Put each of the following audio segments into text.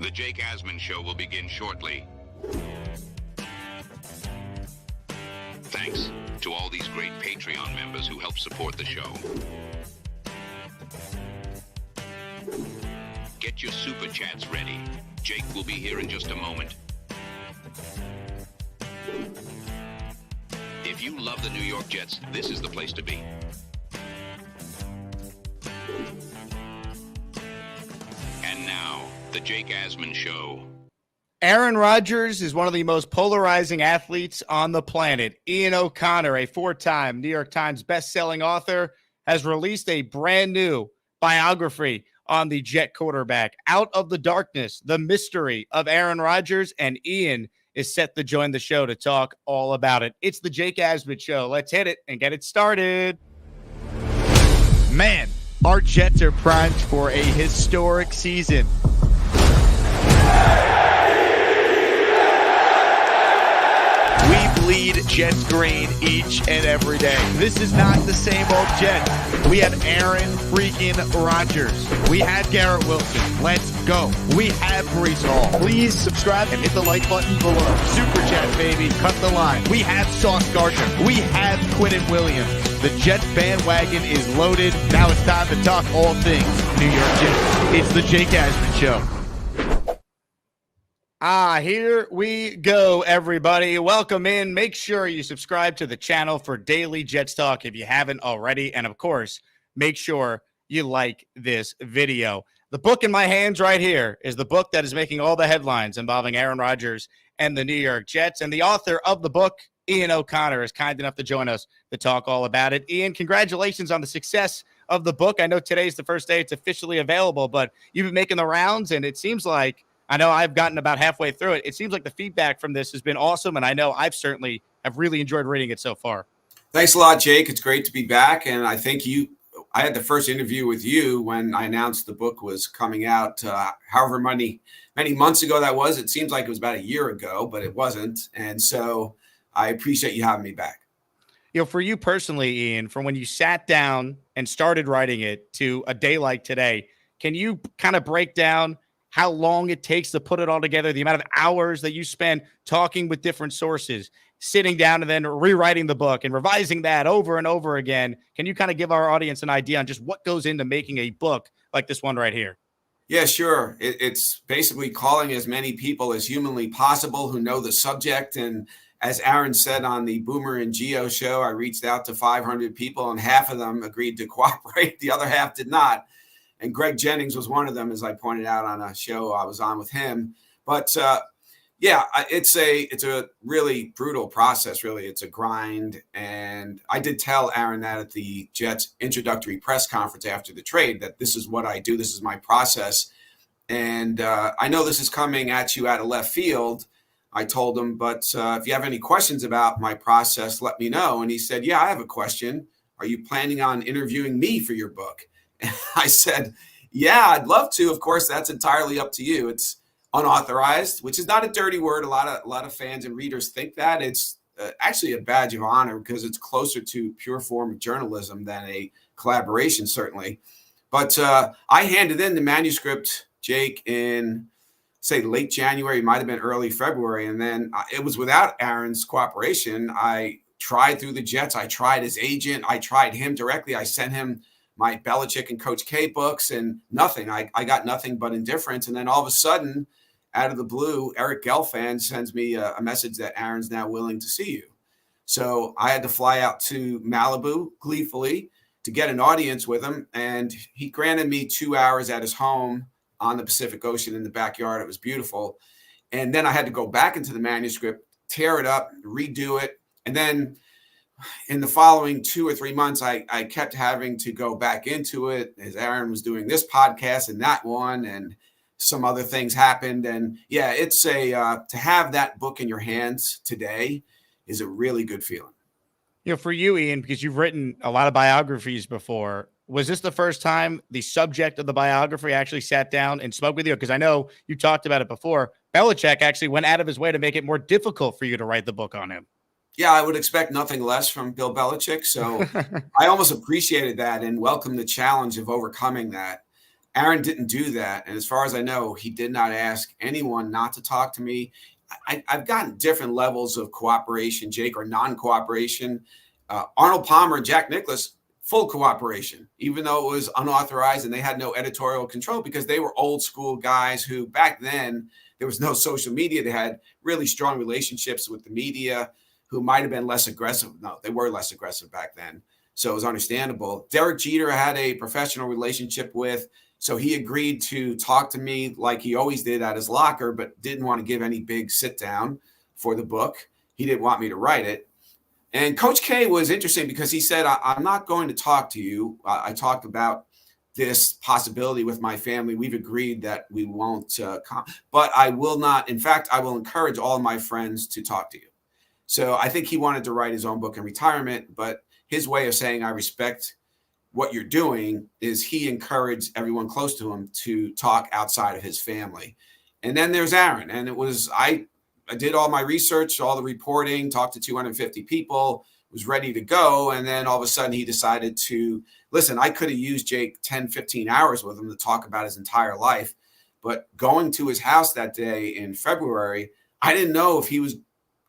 The Jake Asman Show will begin shortly. Thanks to all these great Patreon members who help support the show. Get your super chats ready. Jake will be here in just a moment. If you love the New York Jets, this is the place to be. And now, the Jake Asman Show. Aaron Rodgers is one of the most polarizing athletes on the planet. Ian O'Connor, a four-time New York Times best-selling author, has released a brand new biography on the Jet quarterback. Out of the Darkness, the Mystery of Aaron Rodgers, and Ian is set to join the show to talk all about it. It's the Jake Asman Show. Let's hit it and get it started. Man, our Jets are primed for a historic season. We bleed Jets green each and every day. This is not the same old Jets. We have Aaron freaking Rodgers. We have Garrett Wilson. Let's go. We have Breece Hall. Please subscribe and hit the like button below. Super chat, baby. Cut the line. We have Sauce Gardner. We have Quinnen Williams. The Jets bandwagon is loaded. Now it's time to talk all things New York Jets. It's the Jake Asman Show. Here we go, everybody. Welcome in. Make sure you subscribe to the channel for daily Jets talk if you haven't already. And, of course, make sure you like this video. The book in my hands right here is the book that is making all the headlines involving Aaron Rodgers and the New York Jets. And the author of the book, Ian O'Connor, is kind enough to join us to talk all about it. Ian, congratulations on the success of the book. I know today's the first day it's officially available, but you've been making the rounds, and it seems like I know I've gotten about halfway through it. It seems like the feedback from this has been awesome, and I know I've certainly have really enjoyed reading it so far. Thanks a lot, Jake. It's great to be back, and I think I had the first interview with you when I announced the book was coming out, however many months ago that was. It seems like it was about a year ago, but it wasn't, and so I appreciate you having me back. You know, for you personally, Ian, from when you sat down and started writing it to a day like today, can you kind of break down how long it takes to put it all together, the amount of hours that you spend talking with different sources, sitting down and then rewriting the book and revising that over and over again? Can you kind of give our audience an idea on just what goes into making a book like this one right here? Yeah, sure. It's basically calling as many people as humanly possible who know the subject. And as Aaron said on the Boomer and Geo show, I reached out to 500 people and half of them agreed to cooperate. The other half did not. And Greg Jennings was one of them, as I pointed out on a show I was on with him. But it's a really brutal process. Really, it's a grind. And I did tell Aaron that at the Jets introductory press conference after the trade, that this is what I do. This is my process. And I know this is coming at you out of left field, I told him. But if you have any questions about my process, let me know. And he said, yeah, I have a question. Are you planning on interviewing me for your book? I said, yeah, I'd love to. Of course, that's entirely up to you. It's unauthorized, which is not a dirty word. A lot of fans and readers think that. It's actually a badge of honor because it's closer to pure form of journalism than a collaboration, certainly. But I handed in the manuscript, Jake, in, say, late January, might have been early February. And then it was without Aaron's cooperation. I tried through the Jets. I tried his agent. I tried him directly. I sent him my Belichick and Coach K books and nothing. I got nothing but indifference. And then all of a sudden, out of the blue, Eric Gelfand sends me a message that Aaron's now willing to see you. So I had to fly out to Malibu gleefully to get an audience with him. And he granted me 2 hours at his home on the Pacific Ocean in the backyard. It was beautiful. And then I had to go back into the manuscript, tear it up, redo it. And then in the following 2 or 3 months, I kept having to go back into it as Aaron was doing this podcast and that one, and some other things happened. And yeah, it's to have that book in your hands today is a really good feeling. You know, for you, Ian, because you've written a lot of biographies before, was this the first time the subject of the biography actually sat down and spoke with you? Because I know you talked about it before. Belichick actually went out of his way to make it more difficult for you to write the book on him. Yeah, I would expect nothing less from Bill Belichick. So I almost appreciated that and welcomed the challenge of overcoming that. Aaron didn't do that. And as far as I know, he did not ask anyone not to talk to me. I've gotten different levels of cooperation, Jake, or non-cooperation. Arnold Palmer and Jack Nicklaus, full cooperation, even though it was unauthorized and they had no editorial control because they were old school guys who back then there was no social media. They had really strong relationships with the media who might have been less aggressive. No, they were less aggressive back then. So it was understandable. Derek Jeter had a professional relationship with, so he agreed to talk to me like he always did at his locker, but didn't want to give any big sit down for the book. He didn't want me to write it. And Coach K was interesting because he said, I'm not going to talk to you. I talked about this possibility with my family. We've agreed that we won't, but I will not. In fact, I will encourage all of my friends to talk to you. So I think he wanted to write his own book in retirement, but his way of saying, I respect what you're doing, is he encouraged everyone close to him to talk outside of his family. And then there's Aaron. And it was, I did all my research, all the reporting, talked to 250 people, was ready to go. And then all of a sudden he decided to listen. I could have used Jake 10, 15 hours with him to talk about his entire life. But going to his house that day in February, I didn't know if he was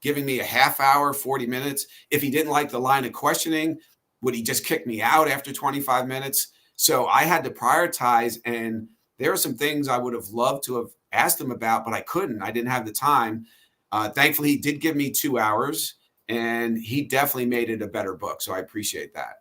giving me a half hour, 40 minutes. If he didn't like the line of questioning, would he just kick me out after 25 minutes? So I had to prioritize. And there are some things I would have loved to have asked him about, but I couldn't. I didn't have the time. Thankfully, he did give me 2 hours, and he definitely made it a better book. So I appreciate that.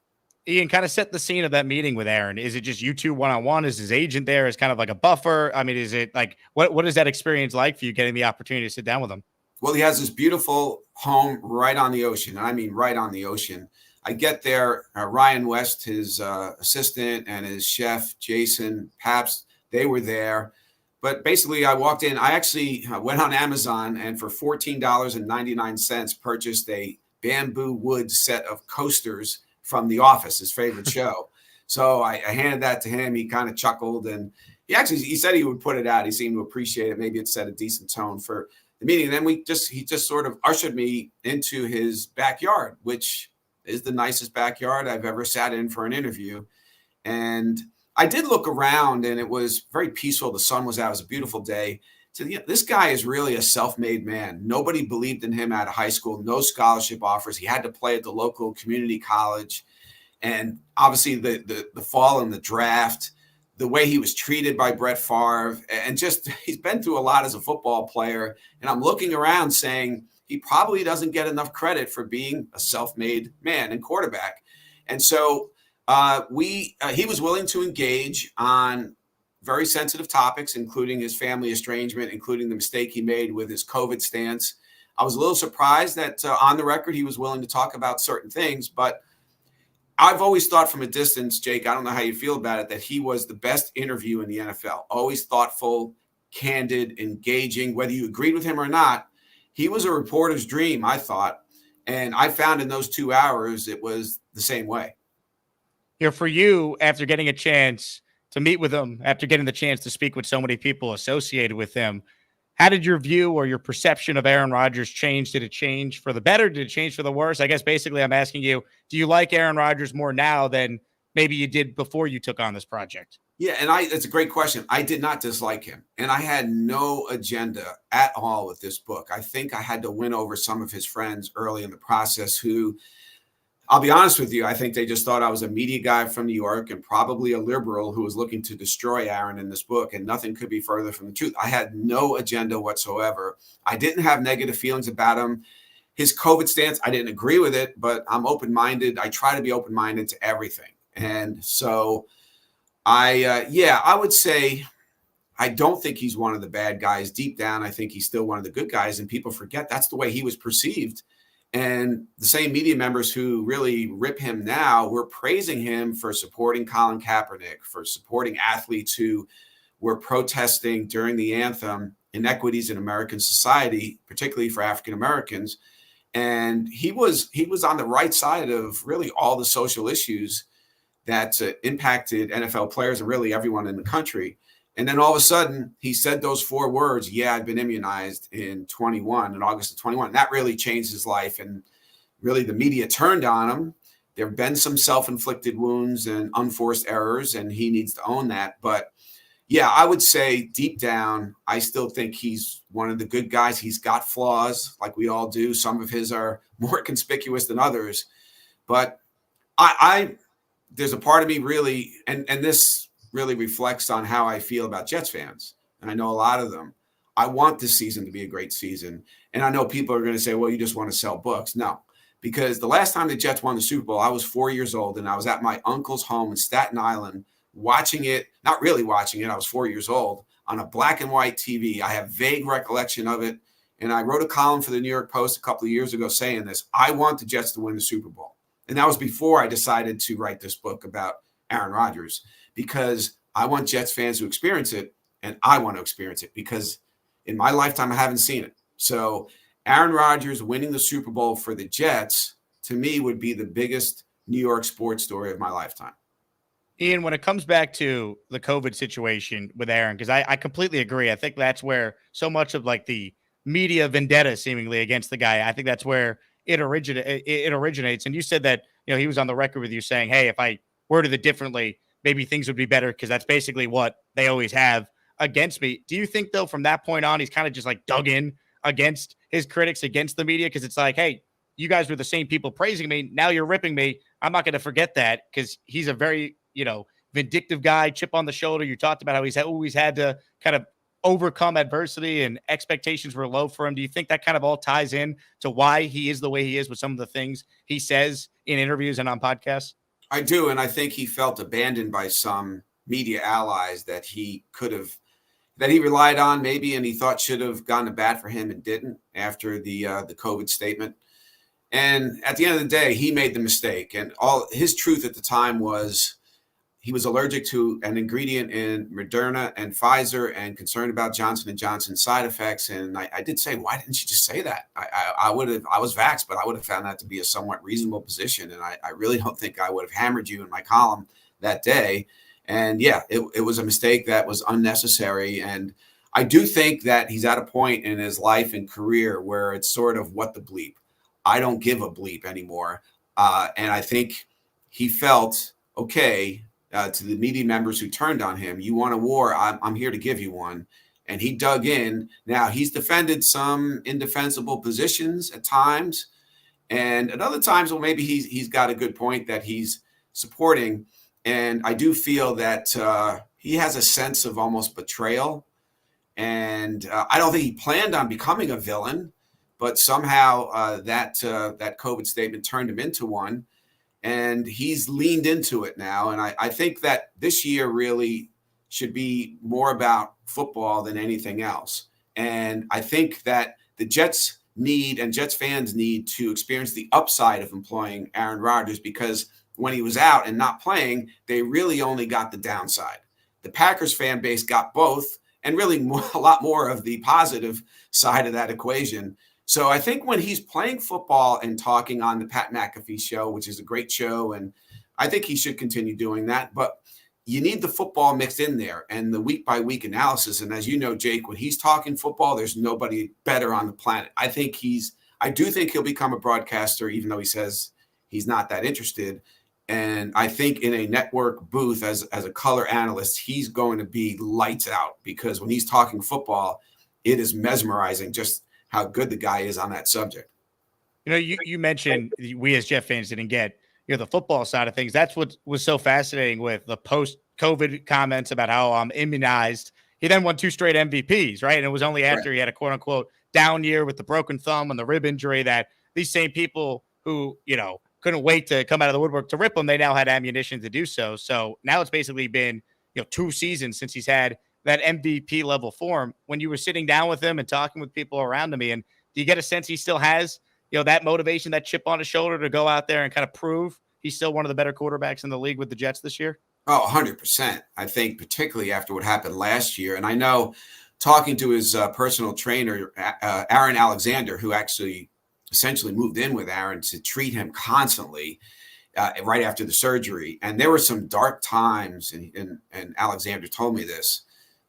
Ian, kind of set the scene of that meeting with Aaron. Is it just you two one-on-one? Is his agent there as kind of like a buffer? I mean, is it like, what is that experience like for you getting the opportunity to sit down with him? Well, he has this beautiful home right on the ocean. And I mean, right on the ocean. I get there, Ryan West, his assistant, and his chef, Jason Pabst, they were there. But basically, I walked in. I actually went on Amazon and for $14.99 purchased a bamboo wood set of coasters from The Office, his favorite show. So I handed that to him. He kind of chuckled, and he said he would put it out. He seemed to appreciate it. Maybe it set a decent tone for the meeting. And then he just sort of ushered me into his backyard, which is the nicest backyard I've ever sat in for an interview. And I did look around, and it was very peaceful. The sun was out. It was a beautiful day. So this guy is really a self-made man. Nobody believed in him out of high school. No scholarship offers. He had to play at the local community college. And obviously the fall in the draft, the way he was treated by Brett Favre, and just he's been through a lot as a football player. And I'm looking around saying he probably doesn't get enough credit for being a self-made man and quarterback. And so he was willing to engage on very sensitive topics, including his family estrangement, including the mistake he made with his COVID stance. I was a little surprised that on the record, he was willing to talk about certain things, but I've always thought from a distance, Jake, I don't know how you feel about it, that he was the best interview in the NFL. Always thoughtful, candid, engaging, whether you agreed with him or not. He was a reporter's dream, I thought. And I found in those 2 hours, it was the same way. For you, after getting a chance to meet with him, after getting the chance to speak with so many people associated with him, how did your view or your perception of Aaron Rodgers change? Did it change for the better? Did it change for the worse? I guess basically I'm asking you, do you like Aaron Rodgers more now than maybe you did before you took on this project? Yeah, and it's a great question. I did not dislike him, and I had no agenda at all with this book. I think I had to win over some of his friends early in the process who, I'll be honest with you, I think they just thought I was a media guy from New York and probably a liberal who was looking to destroy Aaron in this book, and nothing could be further from the truth. I had no agenda whatsoever. I didn't have negative feelings about him. His COVID stance, I didn't agree with it, but I'm open-minded. I try to be open-minded to everything. And so I would say I don't think he's one of the bad guys. Deep down, I think he's still one of the good guys, and people forget that's the way he was perceived. And the same media members who really rip him now were praising him for supporting Colin Kaepernick, for supporting athletes who were protesting during the anthem inequities in American society, particularly for African Americans. And he was on the right side of really all the social issues that impacted NFL players and really everyone in the country. And then all of a sudden, he said those 4 words, yeah, I've been immunized in August of 21. And that really changed his life. And really the media turned on him. There have been some self-inflicted wounds and unforced errors, and he needs to own that. But Yeah, I would say deep down, I still think he's one of the good guys. He's got flaws like we all do. Some of his are more conspicuous than others. But I there's a part of me really, and this really reflects on how I feel about Jets fans. And I know a lot of them. I want this season to be a great season. And I know people are going to say, well, you just want to sell books. No, because the last time the Jets won the Super Bowl, I was 4 years old and I was at my uncle's home in Staten Island watching it, not really watching it. I was 4 years old on a black and white TV. I have vague recollection of it. And I wrote a column for the New York Post a couple of years ago saying this: I want the Jets to win the Super Bowl. And that was before I decided to write this book about Aaron Rodgers, because I want Jets fans to experience it, and I want to experience it because in my lifetime, I haven't seen it. So Aaron Rodgers winning the Super Bowl for the Jets, to me, would be the biggest New York sports story of my lifetime. Ian, when it comes back to the COVID situation with Aaron, because I completely agree. I think that's where so much of like the media vendetta seemingly against the guy, I think that's where it originates. And you said that, he was on the record with you saying, hey, if I worded it differently, maybe things would be better, because that's basically what they always have against me. Do you think, though, from that point on, he's kind of just like dug in against his critics, against the media? Because it's like, hey, you guys were the same people praising me. Now you're ripping me. I'm not going to forget that, because he's a very, vindictive guy, chip on the shoulder. You talked about how he's always had to kind of overcome adversity and expectations were low for him. Do you think that kind of all ties in to why he is the way he is with some of the things he says in interviews and on podcasts? I do. And I think he felt abandoned by some media allies that he relied on maybe, and he thought should have gone to bat for him and didn't after the COVID statement. And at the end of the day, he made the mistake. And all his truth at the time was he was allergic to an ingredient in Moderna and Pfizer and concerned about Johnson & Johnson side effects. And I did say, why didn't you just say that? I was vaxxed, but I would have found that to be a somewhat reasonable position. And I really don't think I would have hammered you in my column that day. And yeah, it was a mistake that was unnecessary. And I do think that he's at a point in his life and career where it's sort of what the bleep. I don't give a bleep anymore. And I think he felt, okay, to the media members who turned on him, you want a war, I'm here to give you one. And he dug in. Now, he's defended some indefensible positions at times. And at other times, well, maybe he's got a good point that he's supporting. And I do feel that he has a sense of almost betrayal. And I don't think he planned on becoming a villain, but somehow that COVID statement turned him into one. And he's leaned into it now. And I think that this year really should be more about football than anything else. And I think that the Jets need, and Jets fans need, to experience the upside of employing Aaron Rodgers, because when he was out and not playing, they really only got the downside. The Packers fan base got both, and really a lot more of the positive side of that equation. So I think when he's playing football and talking on the Pat McAfee show, which is a great show, and I think he should continue doing that, but you need the football mixed in there and the week-by-week analysis. And as you know, Jake, when he's talking football, there's nobody better on the planet. I do think he'll become a broadcaster, even though he says he's not that interested. And I think in a network booth as a color analyst, he's going to be lights out, because when he's talking football, it is mesmerizing just how good the guy is on that subject. You mentioned we as Jet fans didn't get the football side of things. That's what was so fascinating with the post-COVID comments about how I'm immunized. He then won 2 straight MVPs, right? And it was only after he had a quote-unquote down year with the broken thumb and the rib injury that these same people who, couldn't wait to come out of the woodwork to rip him, they now had ammunition to do so. So now it's basically been 2 seasons since he's had that MVP level form. When you were sitting down with him and talking with people around him, and do you get a sense he still has, that motivation, that chip on his shoulder to go out there and kind of prove he's still one of the better quarterbacks in the league with the Jets this year? Oh, 100%. I think particularly after what happened last year. And I know talking to his personal trainer, Aaron Alexander, who actually essentially moved in with Aaron to treat him constantly right after the surgery. And there were some dark times, and Alexander told me this,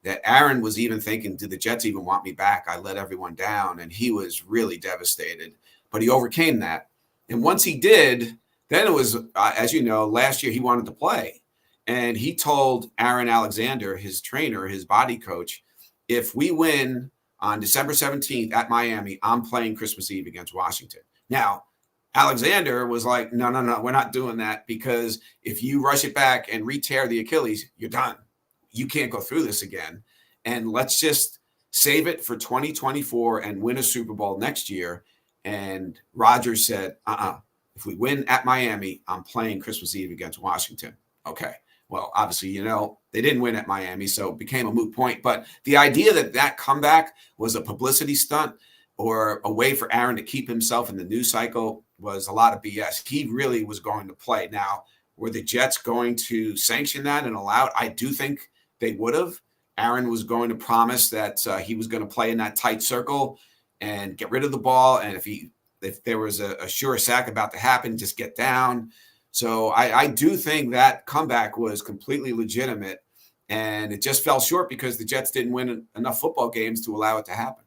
that Aaron was even thinking, do the Jets even want me back? I let everyone down. And he was really devastated, but he overcame that. And once he did, then it was, as you know, last year he wanted to play. And he told Aaron Alexander, his trainer, his body coach, if we win on December 17th at Miami, I'm playing Christmas Eve against Washington. Now, Alexander was like, no, we're not doing that, because if you rush it back and re-tear the Achilles, you're done. You can't go through this again. And let's just save it for 2024 and win a Super Bowl next year. And Rodgers said, if we win at Miami, I'm playing Christmas Eve against Washington. Okay. Well, obviously, they didn't win at Miami, so it became a moot point. But the idea that comeback was a publicity stunt or a way for Aaron to keep himself in the news cycle was a lot of BS. He really was going to play. Now, were the Jets going to sanction that and allow it? I do think they would have. Aaron was going to promise that he was going to play in that tight circle and get rid of the ball. And if there was a sure sack about to happen, just get down. So I do think that comeback was completely legitimate, and it just fell short because the Jets didn't win enough football games to allow it to happen.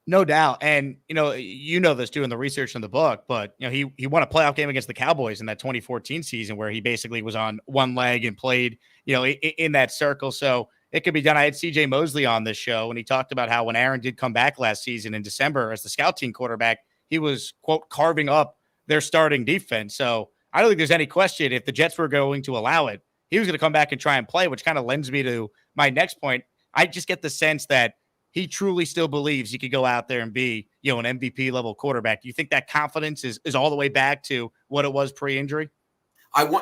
No doubt. And, this doing the research in the book, but, he won a playoff game against the Cowboys in that 2014 season where he basically was on one leg and played, in that circle. So it could be done. I had CJ Mosley on this show, and he talked about how when Aaron did come back last season in December as the scout team quarterback, he was, quote, carving up their starting defense. So I don't think there's any question if the Jets were going to allow it, he was going to come back and try and play, which kind of lends me to my next point. I just get the sense that he truly still believes he could go out there and be, an MVP level quarterback. Do you think that confidence is all the way back to what it was pre-injury?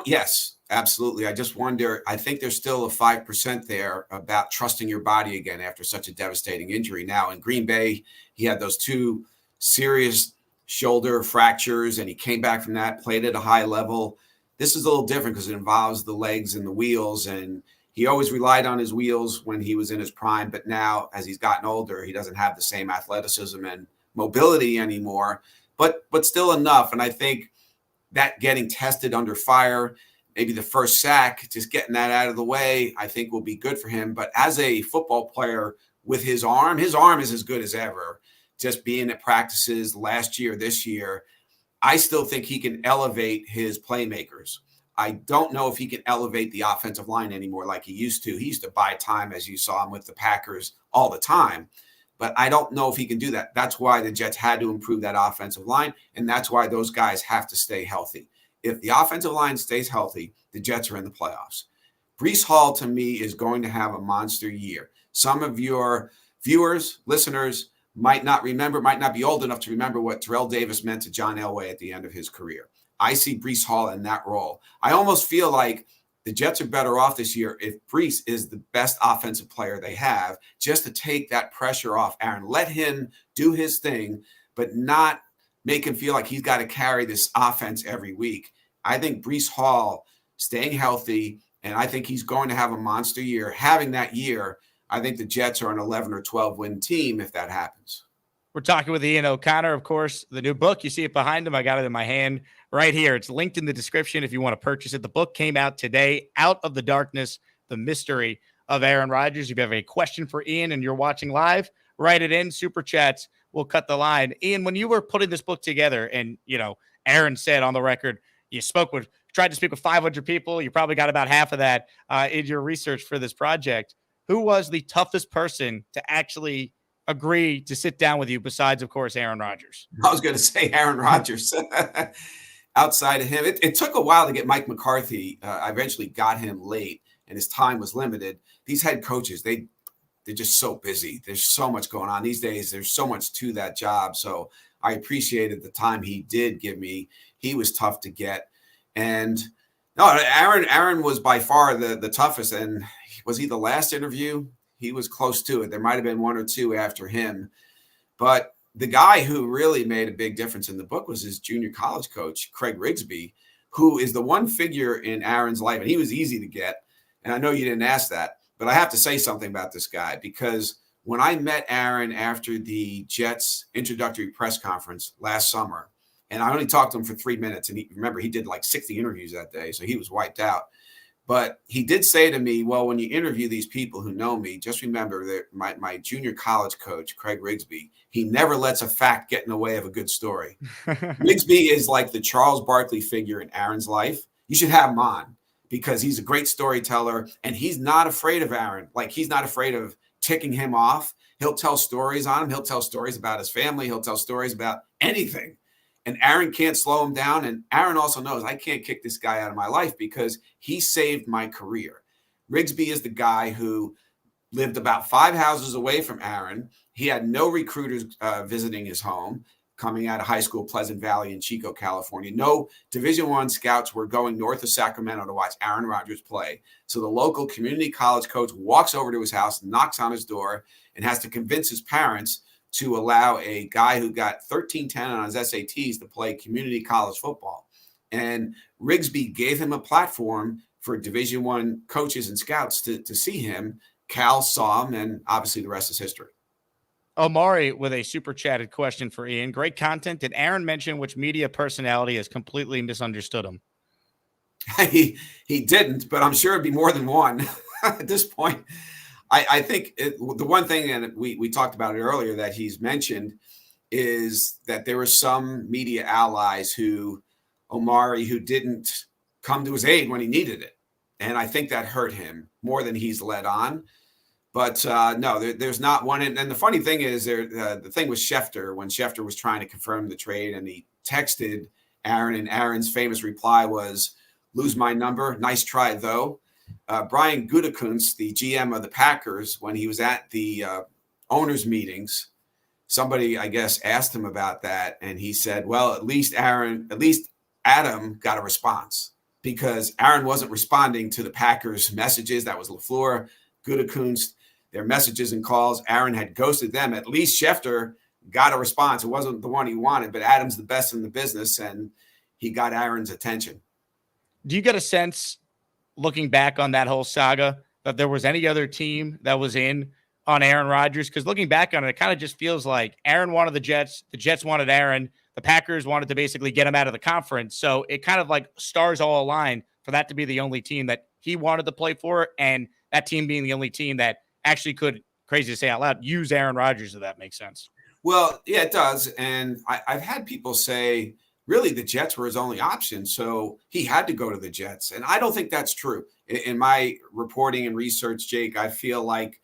Yes, absolutely. I just wonder, I think there's still a 5% there about trusting your body again after such a devastating injury. Now in Green Bay, he had those 2 serious shoulder fractures, and he came back from that, played at a high level. This is a little different because it involves the legs and the wheels, and he always relied on his wheels when he was in his prime, but now as he's gotten older, he doesn't have the same athleticism and mobility anymore, but still enough. And I think that getting tested under fire, maybe the first sack, just getting that out of the way, I think will be good for him. But as a football player with his arm is as good as ever. Just being at practices last year, this year, I still think he can elevate his playmakers. I don't know if he can elevate the offensive line anymore like he used to. He used to buy time, as you saw him with the Packers all the time. But I don't know if he can do that. That's why the Jets had to improve that offensive line, and that's why those guys have to stay healthy. If the offensive line stays healthy, the Jets are in the playoffs. Breece Hall, to me, is going to have a monster year. Some of your viewers, listeners, might not be old enough to remember what Terrell Davis meant to John Elway at the end of his career. I see Breece Hall in that role. I almost feel like the Jets are better off this year if Breece is the best offensive player they have, just to take that pressure off Aaron. Let him do his thing, but not make him feel like he's got to carry this offense every week. I think Breece Hall staying healthy, and I think he's going to have a monster year. Having that year, I think the Jets are an 11 or 12 win team if that happens. We're talking with Ian O'Connor, of course, the new book. You see it behind him. I got it in my hand right here. It's linked in the description if you want to purchase it. The book came out today, Out of the Darkness, The Mystery of Aaron Rodgers. If you have a question for Ian and you're watching live, write it in. Super Chats will cut the line. Ian, when you were putting this book together and, Aaron said on the record, you tried to speak with 500 people. You probably got about half of that in your research for this project. Who was the toughest person to actually agree to sit down with you besides, of course, Aaron Rodgers? I was going to say Aaron Rodgers. Outside of him, it took a while to get Mike McCarthy. I eventually got him late, and his time was limited. These head coaches, they're just so busy. There's so much going on these days. There's so much to that job. So I appreciated the time he did give me. He was tough to get. And no, Aaron was by far the toughest. And was he the last interview? He was close to it. There might have been one or two after him. But the guy who really made a big difference in the book was his junior college coach, Craig Rigsby, who is the one figure in Aaron's life. And he was easy to get. And I know you didn't ask that, but I have to say something about this guy, because when I met Aaron after the Jets introductory press conference last summer, and I only talked to him for 3 minutes, and he did like 60 interviews that day, so he was wiped out. But he did say to me, well, when you interview these people who know me, just remember that my junior college coach, Craig Rigsby, he never lets a fact get in the way of a good story. Rigsby is like the Charles Barkley figure in Aaron's life. You should have him on, because he's a great storyteller and he's not afraid of Aaron. Like, he's not afraid of ticking him off. He'll tell stories on him. He'll tell stories about his family. He'll tell stories about anything. And Aaron can't slow him down. And Aaron also knows I can't kick this guy out of my life because he saved my career. Rigsby is the guy who lived about 5 houses away from Aaron. He had no recruiters visiting his home coming out of high school, Pleasant Valley in Chico, California. No Division I scouts were going north of Sacramento to watch Aaron Rodgers play. So the local community college coach walks over to his house, knocks on his door, and has to convince his parents to allow a guy who got 1310 on his SATs to play community college football. And Rigsby gave him a platform for Division I coaches and scouts to see him. Cal saw him, and obviously the rest is history. Omari with a super chatted question for Ian. Great content. Did Aaron mention which media personality has completely misunderstood him? He didn't, but I'm sure it'd be more than one at this point. I think the one thing, and we talked about it earlier, that he's mentioned is that there were some media allies who didn't come to his aid when he needed it. And I think that hurt him more than he's let on. But no, there's not one. And the funny thing is, the thing with Schefter, when Schefter was trying to confirm the trade and he texted Aaron, and Aaron's famous reply was, "Lose my number. Nice try, though." Brian Gutekunst, the GM of the Packers, when he was at the owners' meetings, somebody, I guess, asked him about that. And he said, well, at least Adam got a response, because Aaron wasn't responding to the Packers' messages. That was LaFleur, Gutekunst, their messages and calls. Aaron had ghosted them. At least Schefter got a response. It wasn't the one he wanted, but Adam's the best in the business, and he got Aaron's attention. Do you get a sense, looking back on that whole saga, that there was any other team that was in on Aaron Rodgers? Because looking back on it, it kind of just feels like Aaron wanted the Jets wanted Aaron, the Packers wanted to basically get him out of the conference. So it kind of like stars all aligned for that to be the only team that he wanted to play for, and that team being the only team that actually could, crazy to say out loud, use Aaron Rodgers, if that makes sense. Well, yeah, it does. And I've had people say, really, the Jets were his only option, so he had to go to the Jets. And I don't think that's true. In my reporting and research, Jake, I feel like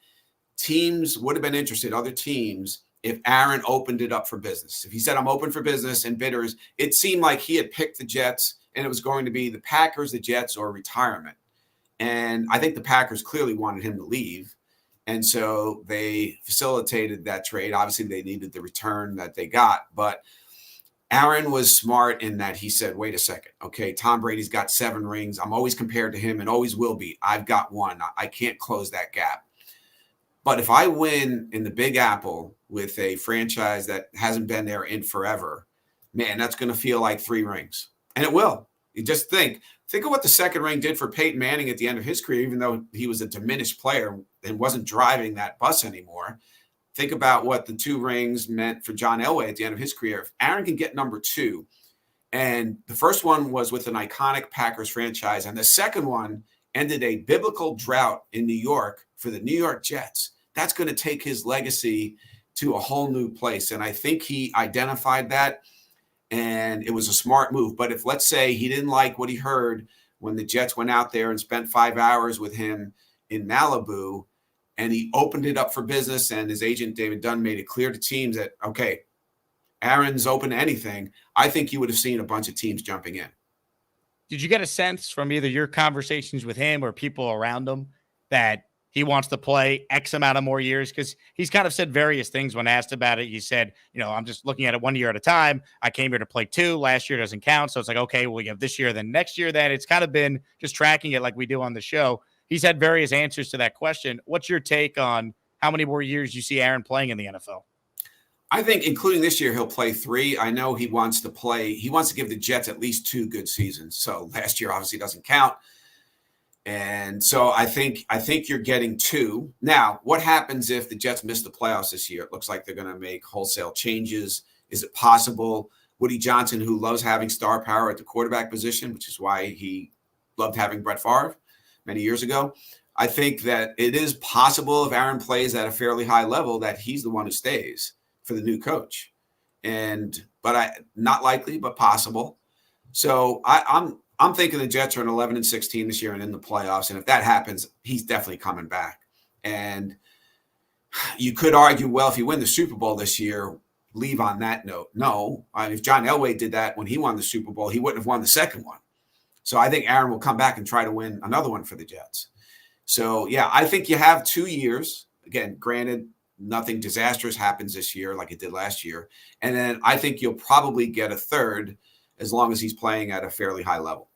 teams would have been interested, other teams, if Aaron opened it up for business. If he said, I'm open for business and bidders, it seemed like he had picked the Jets, and it was going to be the Packers, the Jets, or retirement. And I think the Packers clearly wanted him to leave. And so they facilitated that trade. Obviously, they needed the return that they got. But Aaron was smart in that he said, wait a second. Okay, Tom Brady's got 7 rings. I'm always compared to him and always will be. I've got 1. I can't close that gap. But if I win in the Big Apple with a franchise that hasn't been there in forever, man, that's going to feel like 3 rings. And it will. You just think of what the second ring did for Peyton Manning at the end of his career, even though he was a diminished player and wasn't driving that bus anymore. Think about what the 2 rings meant for John Elway at the end of his career. If Aaron can get number 2, and the first one was with an iconic Packers franchise, and the second one ended a biblical drought in New York for the New York Jets, that's going to take his legacy to a whole new place. And I think he identified that, and it was a smart move. But if, let's say, he didn't like what he heard when the Jets went out there and spent 5 hours with him in Malibu, and he opened it up for business, and his agent, David Dunn, made it clear to teams that, okay, Aaron's open to anything, I think you would have seen a bunch of teams jumping in. Did you get a sense from either your conversations with him or people around him that he wants to play X amount of more years? Because he's kind of said various things when asked about it. He said, I'm just looking at it 1 year at a time. I came here to play 2. Last year doesn't count. So it's like, okay, well, you have this year, then next year, then it's kind of been just tracking it like we do on the show. He's had various answers to that question. What's your take on how many more years you see Aaron playing in the NFL? I think, including this year, he'll play 3. I know he wants to play. He wants to give the Jets at least 2 good seasons. So last year obviously doesn't count. And so I think you're getting 2. Now, what happens if the Jets miss the playoffs this year? It looks like they're going to make wholesale changes. Is it possible Woody Johnson, who loves having star power at the quarterback position, which is why he loved having Brett Favre many years ago, I think that it is possible if Aaron plays at a fairly high level that he's the one who stays for the new coach. But not likely, but possible. So I'm thinking the Jets are an 11-16 this year and in the playoffs. And if that happens, he's definitely coming back. And you could argue, well, if you win the Super Bowl this year, leave on that note. No, I mean, if John Elway did that when he won the Super Bowl, he wouldn't have won the second one. So I think Aaron will come back and try to win another one for the Jets. So, yeah, I think you have 2 years. Again, granted, nothing disastrous happens this year like it did last year. And then I think you'll probably get a third as long as he's playing at a fairly high level.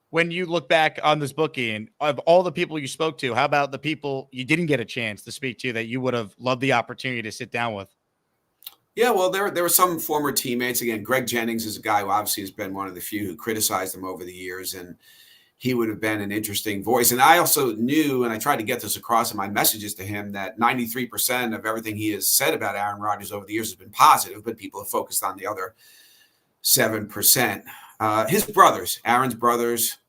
When you look back on this book, Ian, of all the people you spoke to, how about the people you didn't get a chance to speak to that you would have loved the opportunity to sit down with? Yeah, well, there were some former teammates. Again, Greg Jennings is a guy who obviously has been one of the few who criticized him over the years, and he would have been an interesting voice. And I also knew, and I tried to get this across in my messages to him, that 93% of everything he has said about Aaron Rodgers over the years has been positive, but people have focused on the other 7%. His brothers, Aaron's brothers,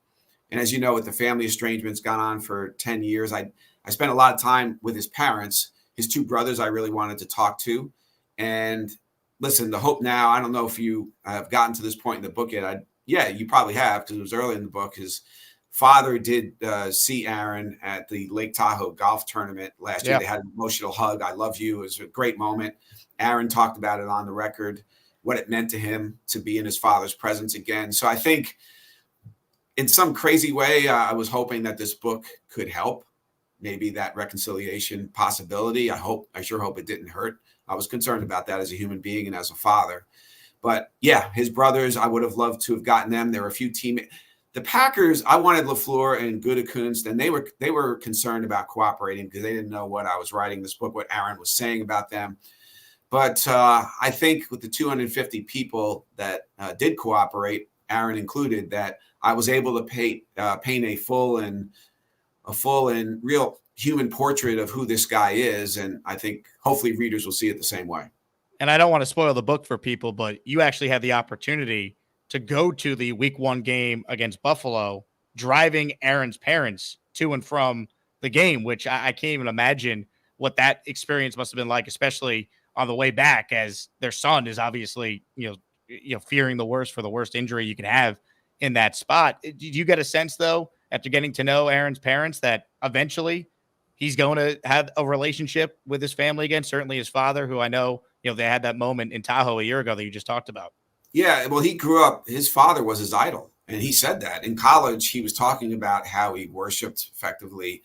and as you know, with the family estrangement's gone on for 10 years, I spent a lot of time with his parents. His 2 brothers I really wanted to talk to. And listen, the hope now, I don't know if you have gotten to this point in the book yet. Yeah, you probably have, because it was early in the book. His father did see Aaron at the Lake Tahoe golf tournament last year. They had an emotional hug. I love you. It was a great moment. Aaron talked about it on the record, what it meant to him to be in his father's presence again. So I think in some crazy way, I was hoping that this book could help maybe that reconciliation possibility. I sure hope it didn't hurt. I was concerned about that as a human being and as a father. But yeah, his brothers, I would have loved to have gotten them. There were a few teammates. The Packers, I wanted LaFleur and Gutekunst, and they were concerned about cooperating because they didn't know what I was writing this book, what Aaron was saying about them. But I think with the 250 people that did cooperate, Aaron included, that I was able to paint a full and real human portrait of who this guy is. And I think hopefully readers will see it the same way. And I don't want to spoil the book for people, but you actually had the opportunity to go to the week 1 game against Buffalo, driving Aaron's parents to and from the game, which I can't even imagine what that experience must have been like, especially on the way back, as their son is obviously, fearing the worst for the worst injury you can have in that spot. Did you get a sense, though, after getting to know Aaron's parents, that eventually he's going to have a relationship with his family again? Certainly his father, who I know, they had that moment in Tahoe a year ago that you just talked about. Yeah, well, he grew up, his father was his idol. And he said that in college, he was talking about how he worshiped effectively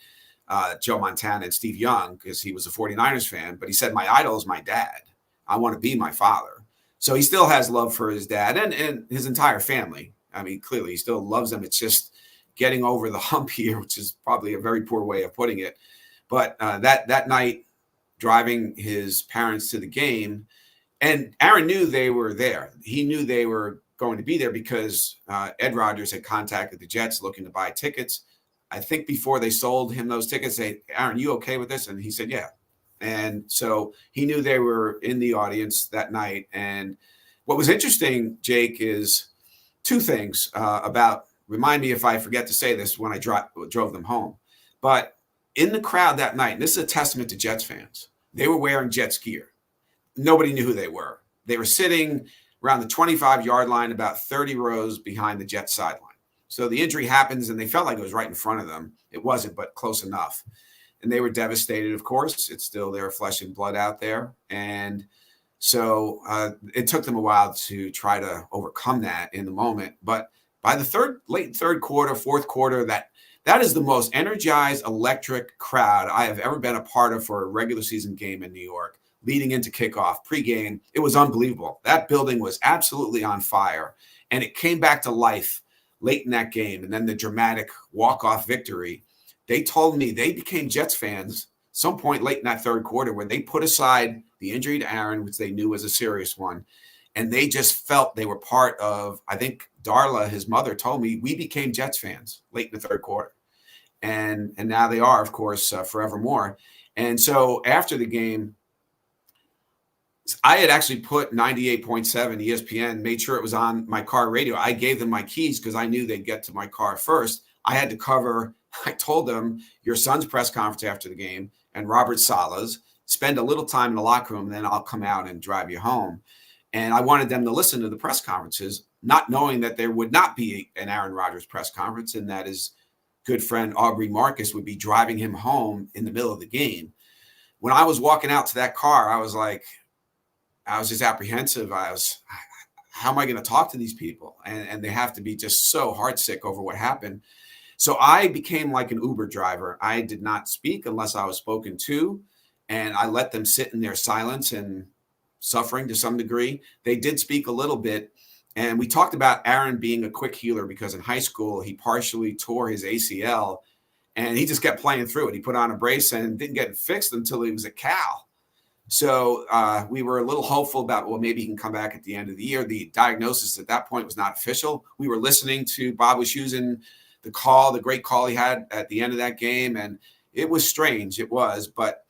Joe Montana and Steve Young because he was a 49ers fan. But he said, my idol is my dad. I want to be my father. So he still has love for his dad and his entire family. I mean, clearly he still loves them. It's just getting over the hump here, which is probably a very poor way of putting it. But that night, driving his parents to the game, and Aaron knew they were there. He knew they were going to be there because Ed Rodgers had contacted the Jets looking to buy tickets. I think before they sold him those tickets, they, Aaron, you okay with this? And he said, yeah. And so he knew they were in the audience that night. And what was interesting, Jake, is 2 things remind me if I forget to say this when I drove them home. But in the crowd that night, and this is a testament to Jets fans, they were wearing Jets gear. Nobody knew who they were. They were sitting around the 25-yard line, about 30 rows behind the Jets sideline. So the injury happens, and they felt like it was right in front of them. It wasn't, but close enough. And they were devastated, of course. It's still their flesh and blood out there. And so it took them a while to try to overcome that in the moment. But by the late third quarter, fourth quarter, that is the most energized, electric crowd I have ever been a part of for a regular season game in New York. Leading into kickoff, pregame, it was unbelievable. That building was absolutely on fire. And it came back to life late in that game. And then the dramatic walk-off victory. They told me they became Jets fans some point late in that third quarter when they put aside the injury to Aaron, which they knew was a serious one. And they just felt they were part of, I think Darla, his mother, told me, we became Jets fans late in the third quarter. And now they are, of course, forevermore. And so after the game, I had actually put 98.7 ESPN, made sure it was on my car radio. I gave them my keys because I knew they'd get to my car first. I told them your son's press conference after the game and Robert Saleh's, spend a little time in the locker room, and then I'll come out and drive you home. And I wanted them to listen to the press conferences not knowing that there would not be an Aaron Rodgers press conference, and that his good friend Aubrey Marcus would be driving him home in the middle of the game. When I was walking out to that car, I was just apprehensive. How am I going to talk to these people? And they have to be just so heartsick over what happened. So I became like an Uber driver. I did not speak unless I was spoken to, and I let them sit in their silence and suffering to some degree. They did speak a little bit, and we talked about Aaron being a quick healer because in high school he partially tore his ACL, and he just kept playing through it. He put on a brace and didn't get it fixed until he was at Cal. So we were a little hopeful about, well, maybe he can come back at the end of the year. The diagnosis at that point was not official. We were listening to Bob was using the great call he had at the end of that game. And it was strange. It was, but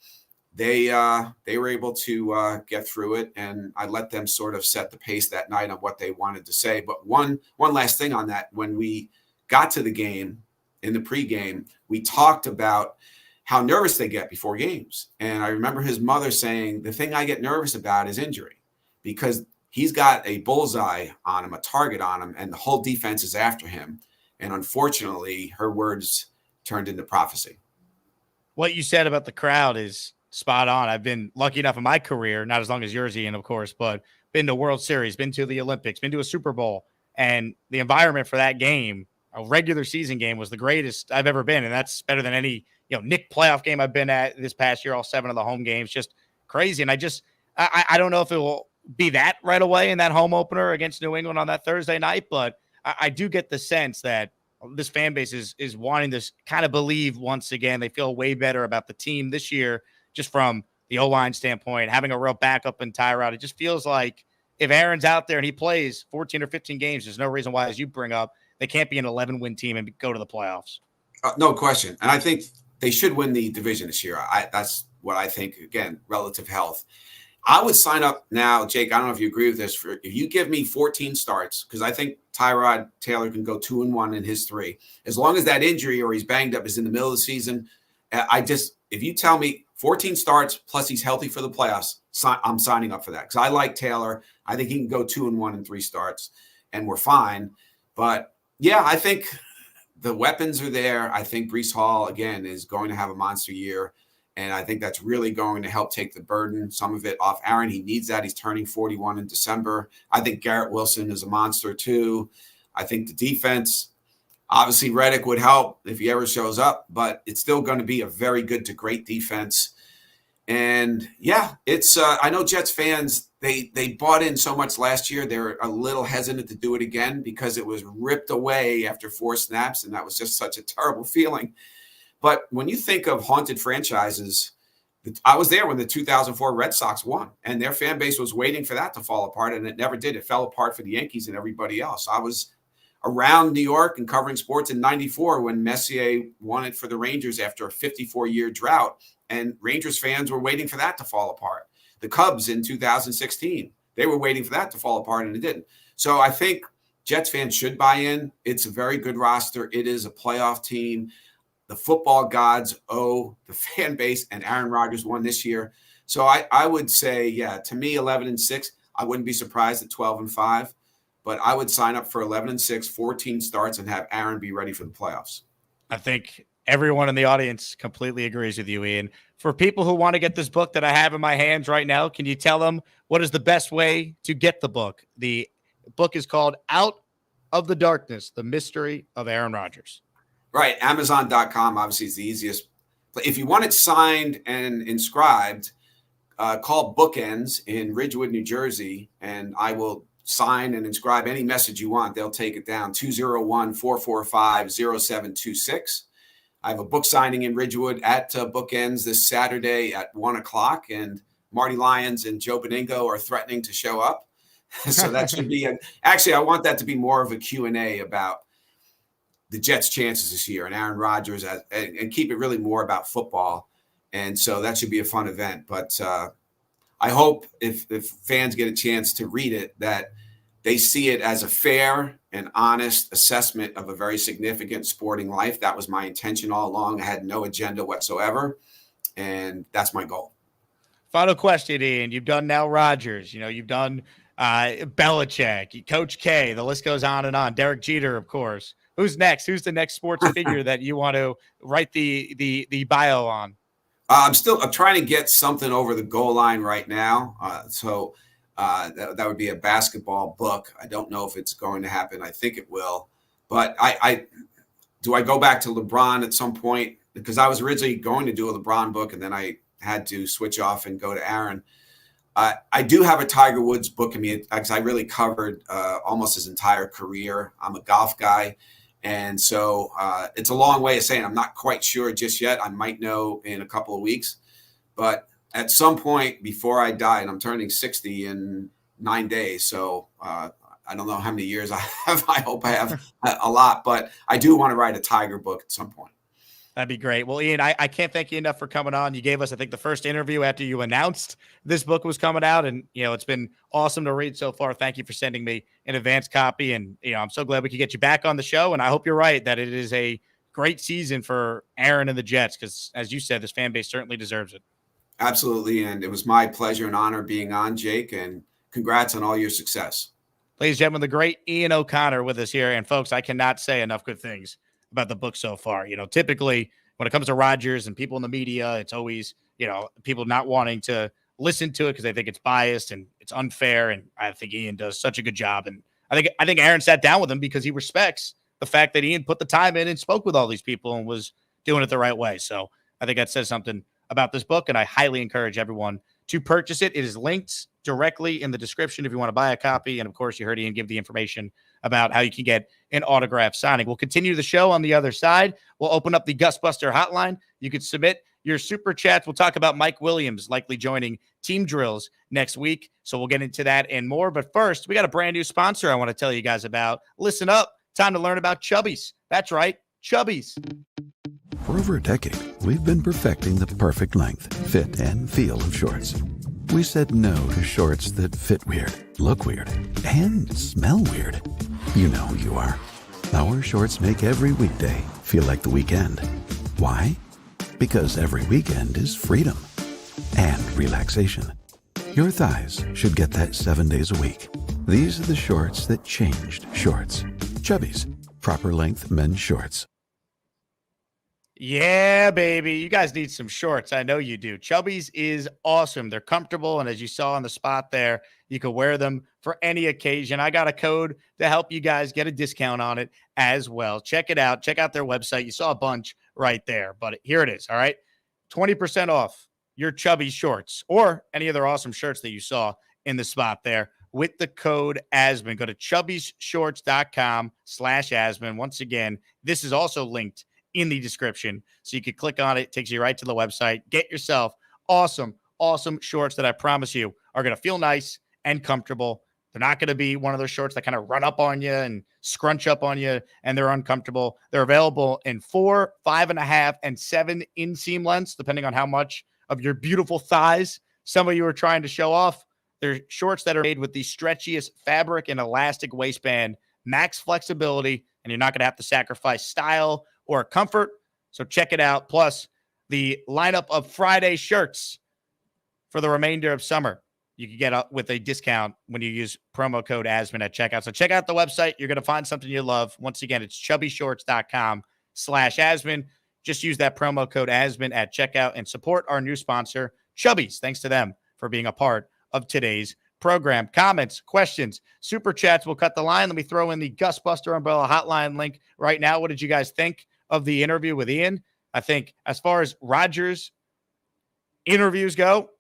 they were able to get through it. And I let them sort of set the pace that night on what they wanted to say. But one last thing on that, when we got to the game in the pregame, we talked about how nervous they get before games. And I remember his mother saying, the thing I get nervous about is injury, because he's got a bullseye on him, a target on him, and the whole defense is after him. And unfortunately, her words turned into prophecy. What you said about the crowd is spot on. I've been lucky enough in my career, not as long as yours, Ian, of course, but been to World Series, been to the Olympics, been to a Super Bowl. And the environment for that game, a regular season game, was the greatest I've ever been. And that's better than any Nick playoff game I've been at this past year, all 7 of the home games, just crazy. And I don't know if it will be that right away in that home opener against New England on that Thursday night, but I do get the sense that this fan base is wanting to kind of believe once again. They feel way better about the team this year, just from the O-line standpoint, having a real backup in Tyrod. It just feels like if Aaron's out there and he plays 14 or 15 games, there's no reason why, as you bring up, they can't be an 11-win team and go to the playoffs. No question. And I think they should win the division this year. That's what I think, again, relative health. I would sign up now, Jake. I don't know if you agree with this. If you give me 14 starts, because I think Tyrod Taylor can go 2-1 in his 3. As long as that injury or he's banged up is in the middle of the season, if you tell me 14 starts plus he's healthy for the playoffs, I'm signing up for that. Because I like Taylor. I think he can go 2-1 in 3 starts, and we're fine. But, yeah, I think the weapons are there. I think Breece Hall, again, is going to have a monster year. And I think that's really going to help take the burden, some of it, off Aaron. He needs that. He's turning 41 in December. I think Garrett Wilson is a monster, too. I think the defense, obviously Reddick would help if he ever shows up, but it's still going to be a very good to great defense. And, yeah, it's I know Jets fans, they bought in so much last year. They're a little hesitant to do it again because it was ripped away after 4 snaps, and that was just such a terrible feeling. But when you think of haunted franchises, I was there when the 2004 Red Sox won, and their fan base was waiting for that to fall apart, and it never did. It fell apart for the Yankees and everybody else. I was around New York and covering sports in '94 when Messier won it for the Rangers after a 54-year drought, and Rangers fans were waiting for that to fall apart. The Cubs in 2016, they were waiting for that to fall apart, and it didn't. So I think Jets fans should buy in. It's a very good roster. It is a playoff team. The football gods owe the fan base, and Aaron Rodgers won this year. So I would say, yeah, to me, 11-6. I wouldn't be surprised at 12-5, but I would sign up for 11-6, 14 starts, and have Aaron be ready for the playoffs. I think everyone in the audience completely agrees with you, Ian. For people who want to get this book that I have in my hands right now, can you tell them what is the best way to get the book? The book is called Out of the Darkness, The Mystery of Aaron Rodgers. Right. Amazon.com obviously is the easiest. If you want it signed and inscribed, call Bookends in Ridgewood, New Jersey, and I will sign and inscribe any message you want. They'll take it down, 201-445-0726. I have a book signing in Ridgewood at Bookends this Saturday at 1:00, and Marty Lyons and Joe Beningo are threatening to show up. So that should be actually, I want that to be more of a Q&A about the Jets' chances this year and Aaron Rodgers, and keep it really more about football. And so that should be a fun event. But I hope if fans get a chance to read it, that they see it as a fair and honest assessment of a very significant sporting life. That was my intention all along. I had no agenda whatsoever, and that's my goal. Final question, Ian. You've done now Rodgers. You've done Belichick, Coach K, the list goes on and on. Derek Jeter, of course. Who's next? Who's the next sports figure that you want to write the bio on? I'm trying to get something over the goal line right now. So that would be a basketball book. I don't know if it's going to happen. I think it will. But I go back to LeBron at some point? Because I was originally going to do a LeBron book, and then I had to switch off and go to Aaron. I do have a Tiger Woods book in me because I really covered almost his entire career. I'm a golf guy. And so it's a long way of saying I'm not quite sure just yet. I might know in a couple of weeks. But at some point before I die, and I'm turning 60 in 9 days, so I don't know how many years I have. I hope I have a lot. But I do want to write a Tiger book at some point. That'd be great. Well, Ian, I can't thank you enough for coming on. You gave us, I think, the first interview after you announced this book was coming out. And, it's been awesome to read so far. Thank you for sending me an advance copy. And, I'm so glad we could get you back on the show. And I hope you're right that it is a great season for Aaron and the Jets because, as you said, this fan base certainly deserves it. Absolutely. And it was my pleasure and honor being on, Jake. And congrats on all your success. Ladies and gentlemen, the great Ian O'Connor with us here. And, folks, I cannot say enough good things about the book so far. Typically when it comes to Rodgers and people in the media, it's always, people not wanting to listen to it because they think it's biased and it's unfair. And I think Ian does such a good job. And I think Aaron sat down with him because he respects the fact that Ian put the time in and spoke with all these people and was doing it the right way. So I think that says something about this book, and I highly encourage everyone to purchase it. It is linked directly in the description if you want to buy a copy. And of course, you heard Ian give the information about how you can get an autograph signing. We'll continue the show on the other side. We'll open up the Gusbuster hotline. You can submit your super chats. We'll talk about Mike Williams likely joining team drills next week. So we'll get into that and more. But first, we got a brand new sponsor I want to tell you guys about. Listen up. Time to learn about Chubbies. That's right. Chubbies. For over a decade, we've been perfecting the perfect length, fit, and feel of shorts. We said no to shorts that fit weird, look weird, and smell weird. You know who you are. Our shorts make every weekday feel like the weekend. Why? Because every weekend is freedom and relaxation. Your thighs should get that 7 days a week. These are the shorts that changed shorts. Chubbies, proper length men's shorts. Yeah, baby. You guys need some shorts. I know you do. Chubbies is awesome. They're comfortable. And as you saw on the spot there, you can wear them for any occasion. I got a code to help you guys get a discount on it as well. Check it out. Check out their website. You saw a bunch right there, but here it is. All right. 20% off your Chubbies shorts or any other awesome shirts that you saw in the spot there with the code Asman. Go to chubbiesshorts.com/Asman. Once again, this is also linked in the description. So you can click on it. It takes you right to the website. Get yourself awesome shorts that I promise you are going to feel nice and comfortable. They're not going to be one of those shorts that kind of run up on you and scrunch up on you and they're uncomfortable. They're available in 4, 5.5, and 7 inseam lengths, depending on how much of your beautiful thighs some of you are trying to show off. They're shorts that are made with the stretchiest fabric and elastic waistband, max flexibility, and you're not going to have to sacrifice style or comfort. So check it out. Plus the lineup of Friday shirts for the remainder of summer. You can get up with a discount when you use promo code Asman at checkout. So check out the website. You're going to find something you love. Once again, it's chubbyshorts.com/Asman. Just use that promo code Asman at checkout and support our new sponsor, Chubbies. Thanks to them for being a part of today's program. Comments, questions, super chats. We'll cut the line. Let me throw in the Gusbuster Umbrella hotline link right now. What did you guys think of the interview with Ian? I think as far as Rodgers interviews go,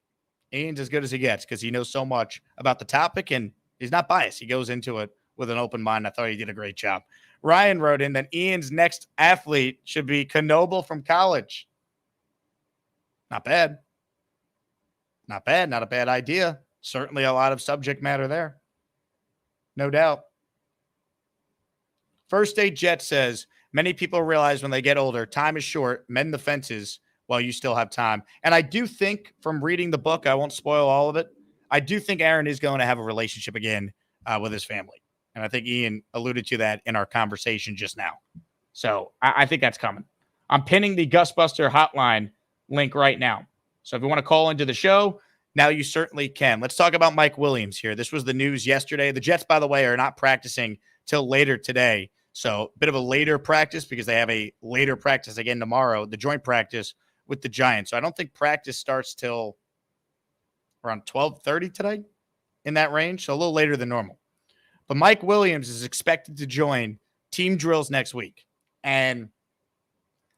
Ian's as good as he gets because he knows so much about the topic and he's not biased. He goes into it with an open mind. I thought he did a great job. Ryan wrote in that Ian's next athlete should be Knoble from college. Not bad. Not bad. Not a bad idea. Certainly a lot of subject matter there. No doubt. First State Jet says, many people realize when they get older, time is short, mend the fences while you still have time. And I do think from reading the book, I won't spoil all of it, I do think Aaron is going to have a relationship again with his family. And I think Ian alluded to that in our conversation just now. So I think that's coming. I'm pinning the Gusbuster hotline link right now. So if you want to call into the show, now you certainly can. Let's talk about Mike Williams here. This was the news yesterday. The Jets, by the way, are not practicing till later today. So a bit of a later practice because they have a later practice again tomorrow, the joint practice with the Giants. So I don't think practice starts till around 12:30 today, in that range. So a little later than normal. But Mike Williams is expected to join team drills next week. And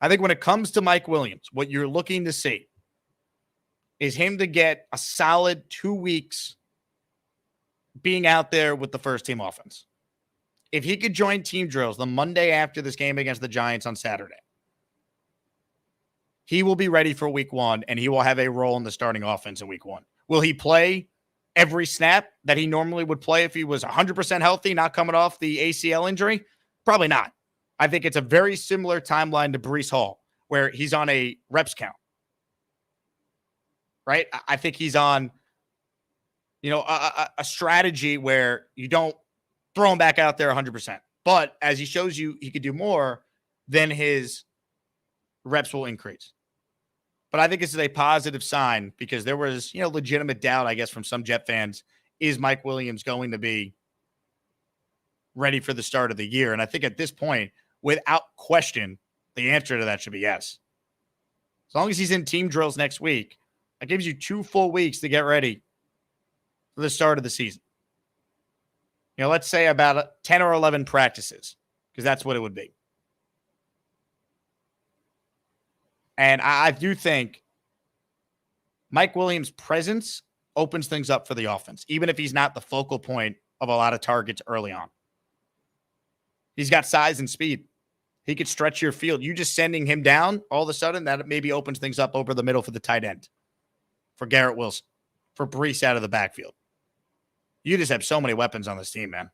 I think when it comes to Mike Williams, what you're looking to see is him to get a solid 2 weeks being out there with the first team offense. If he could join team drills the Monday after this game against the Giants on Saturday, he will be ready for week one, and he will have a role in the starting offense in week one. Will he play every snap that he normally would play if he was 100% healthy, not coming off the ACL injury? Probably not. I think it's a very similar timeline to Breece Hall, where he's on a reps count. Right? I think he's on, a strategy where you don't throw him back out there 100%. But as he shows you he could do more, then his reps will increase. But I think this is a positive sign because there was, legitimate doubt, I guess, from some Jet fans. Is Mike Williams going to be ready for the start of the year? And I think at this point, without question, the answer to that should be yes. As long as he's in team drills next week, that gives you 2 full weeks to get ready for the start of the season. Let's say about 10 or 11 practices, because that's what it would be. And I do think Mike Williams' presence opens things up for the offense, even if he's not the focal point of a lot of targets early on. He's got size and speed. He could stretch your field. You just sending him down, all of a sudden, that maybe opens things up over the middle for the tight end, for Garrett Wilson, for Breece out of the backfield. You just have so many weapons on this team, man.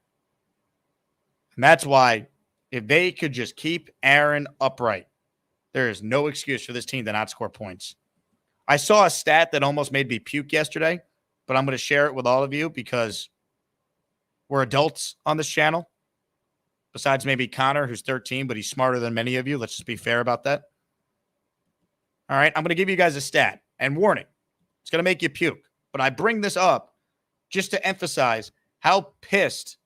And that's why if they could just keep Aaron upright, there is no excuse for this team to not score points. I saw a stat that almost made me puke yesterday, but I'm going to share it with all of you because we're adults on this channel. Besides maybe Connor, who's 13, but he's smarter than many of you. Let's just be fair about that. All right, I'm going to give you guys a stat. And warning, it's going to make you puke. But I bring this up just to emphasize how pissed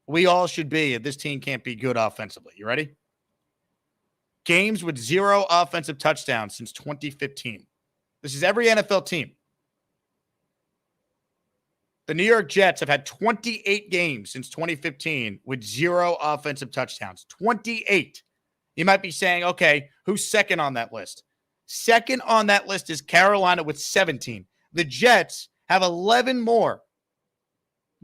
we all should be if this team can't be good offensively. You ready? Games with 0 offensive touchdowns since 2015. This is every NFL team. The New York Jets have had 28 games since 2015 with 0 offensive touchdowns. 28. You might be saying, okay, who's second on that list? Second on that list is Carolina with 17. The Jets have 11 more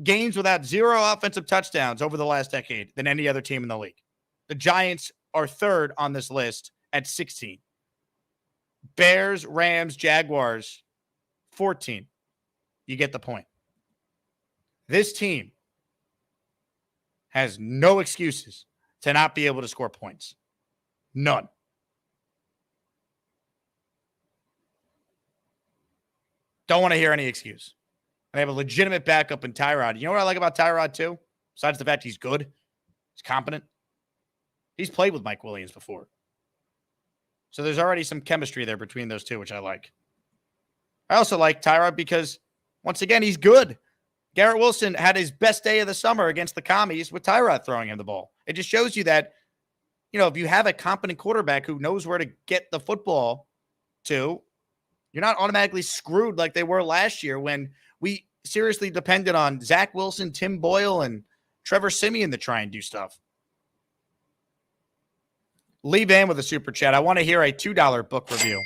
games without 0 offensive touchdowns over the last decade than any other team in the league. The Giants are third on this list at 16. Bears, Rams, Jaguars, 14. You get the point. This team has no excuses to not be able to score points. None. Don't want to hear any excuse. They have a legitimate backup in Tyrod. You know what I like about Tyrod, too? Besides the fact he's good, he's competent. He's played with Mike Williams before. So there's already some chemistry there between those two, which I like. I also like Tyrod because, once again, he's good. Garrett Wilson had his best day of the summer against the Commies with Tyrod throwing him the ball. It just shows you that, if you have a competent quarterback who knows where to get the football to, you're not automatically screwed like they were last year when we seriously depended on Zach Wilson, Tim Boyle, and Trevor Siemian to try and do stuff. Lee Van with a super chat. I want to hear a $2 book review.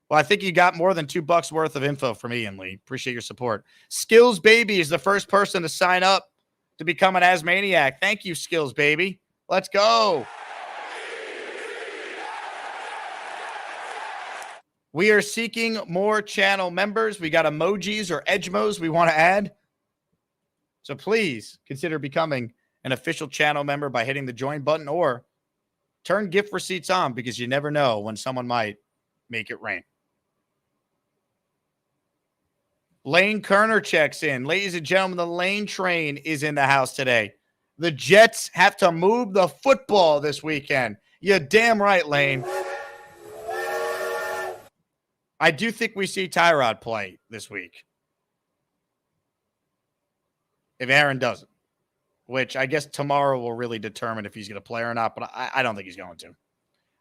Well, I think you got more than $2 worth of info from Ian Lee. Appreciate your support. Skills Baby is the first person to sign up to become an Asmaniac. Thank you, Skills Baby. Let's go. We are seeking more channel members. We got emojis or edgemos we want to add. So please consider becoming an official channel member by hitting the join button or turn gift receipts on because you never know when someone might make it rain. Lane Kerner checks in. Ladies and gentlemen, the Lane train is in the house today. The Jets have to move the football this weekend. You're damn right, Lane. I do think we see Tyrod play this week. If Aaron doesn't, which I guess tomorrow will really determine if he's going to play or not, but I don't think he's going to.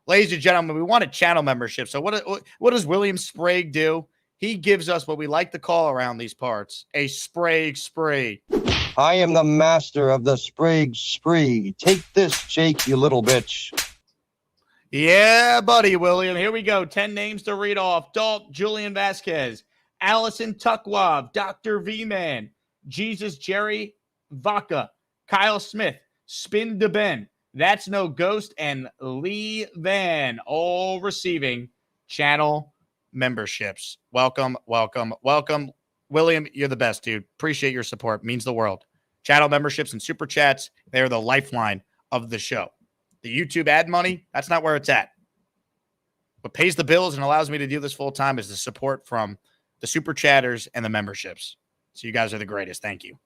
Ladies and gentlemen, we want a channel membership. So what does William Sprague do? He gives us what we like to call around these parts, a Sprague spree. I am the master of the Sprague spree. Take this, Jake, you little bitch. Yeah, buddy, William. Here we go. 10 names to read off. Dalt, Julian Vasquez, Allison Tuckwab, Dr. V-Man, Jesus Jerry Vaca, Kyle Smith, Spin DeBen, That's No Ghost, and Lee Van, all receiving channel memberships. Welcome, welcome, welcome. William, you're the best, dude. Appreciate your support. Means the world. Channel memberships and super chats, they're the lifeline of the show. The YouTube ad money, that's not where it's at. What pays the bills and allows me to do this full time is the support from the super chatters and the memberships. So you guys are the greatest. Thank you.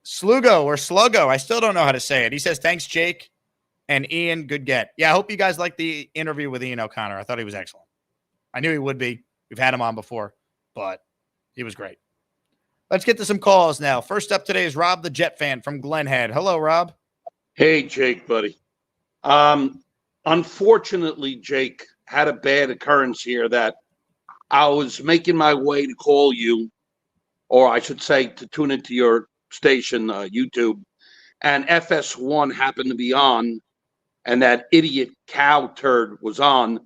Slugo or Sluggo, I still don't know how to say it. He says, thanks, Jake and Ian. Good get. Yeah, I hope you guys liked the interview with Ian O'Connor. I thought he was excellent. I knew he would be. We've had him on before, but he was great. Let's get to some calls now. First up today is Rob the Jet fan from Glen Head. Hello, Rob. Hey, Jake, buddy. Unfortunately, Jake, had a bad occurrence here that I was making my way to call you, or I should say to tune into your station, YouTube, and FS1 happened to be on, and that idiot cow turd was on,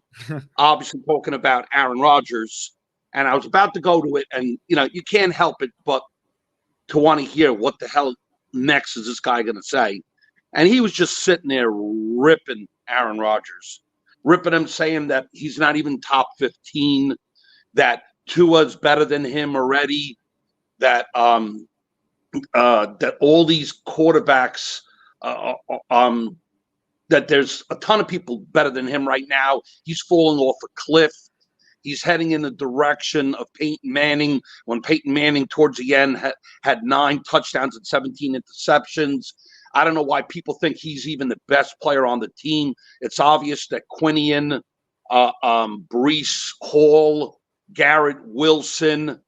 obviously talking about Aaron Rodgers, and I was about to go to it, and, you know, you can't help it but to want to hear what the hell next is this guy going to say. And he was just sitting there ripping Aaron Rodgers, ripping him, saying that he's not even top 15, that Tua's better than him already, that that all these quarterbacks, that there's a ton of people better than him right now. He's falling off a cliff. He's heading in the direction of Peyton Manning, when Peyton Manning towards the end had 9 touchdowns and 17 interceptions. I don't know why people think he's even the best player on the team. It's obvious that Quinion, Breece Hall, Garrett Wilson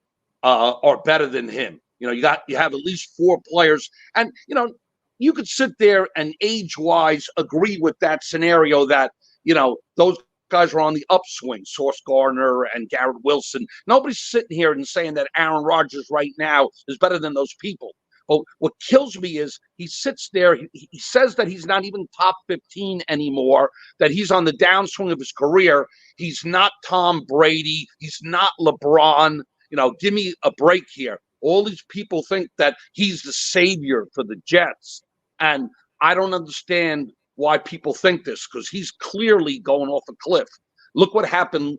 are better than him. You know, you have at least 4 players, and you know you could sit there and age-wise agree with that scenario that you know those guys are on the upswing. Sauce Gardner and Garrett Wilson. Nobody's sitting here and saying that Aaron Rodgers right now is better than those people. But what kills me is he sits there, he says that he's not even top 15 anymore, that he's on the downswing of his career. He's not Tom Brady. He's not LeBron. You know, give me a break here. All these people think that he's the savior for the Jets. And I don't understand why people think this, because he's clearly going off a cliff. Look what happened.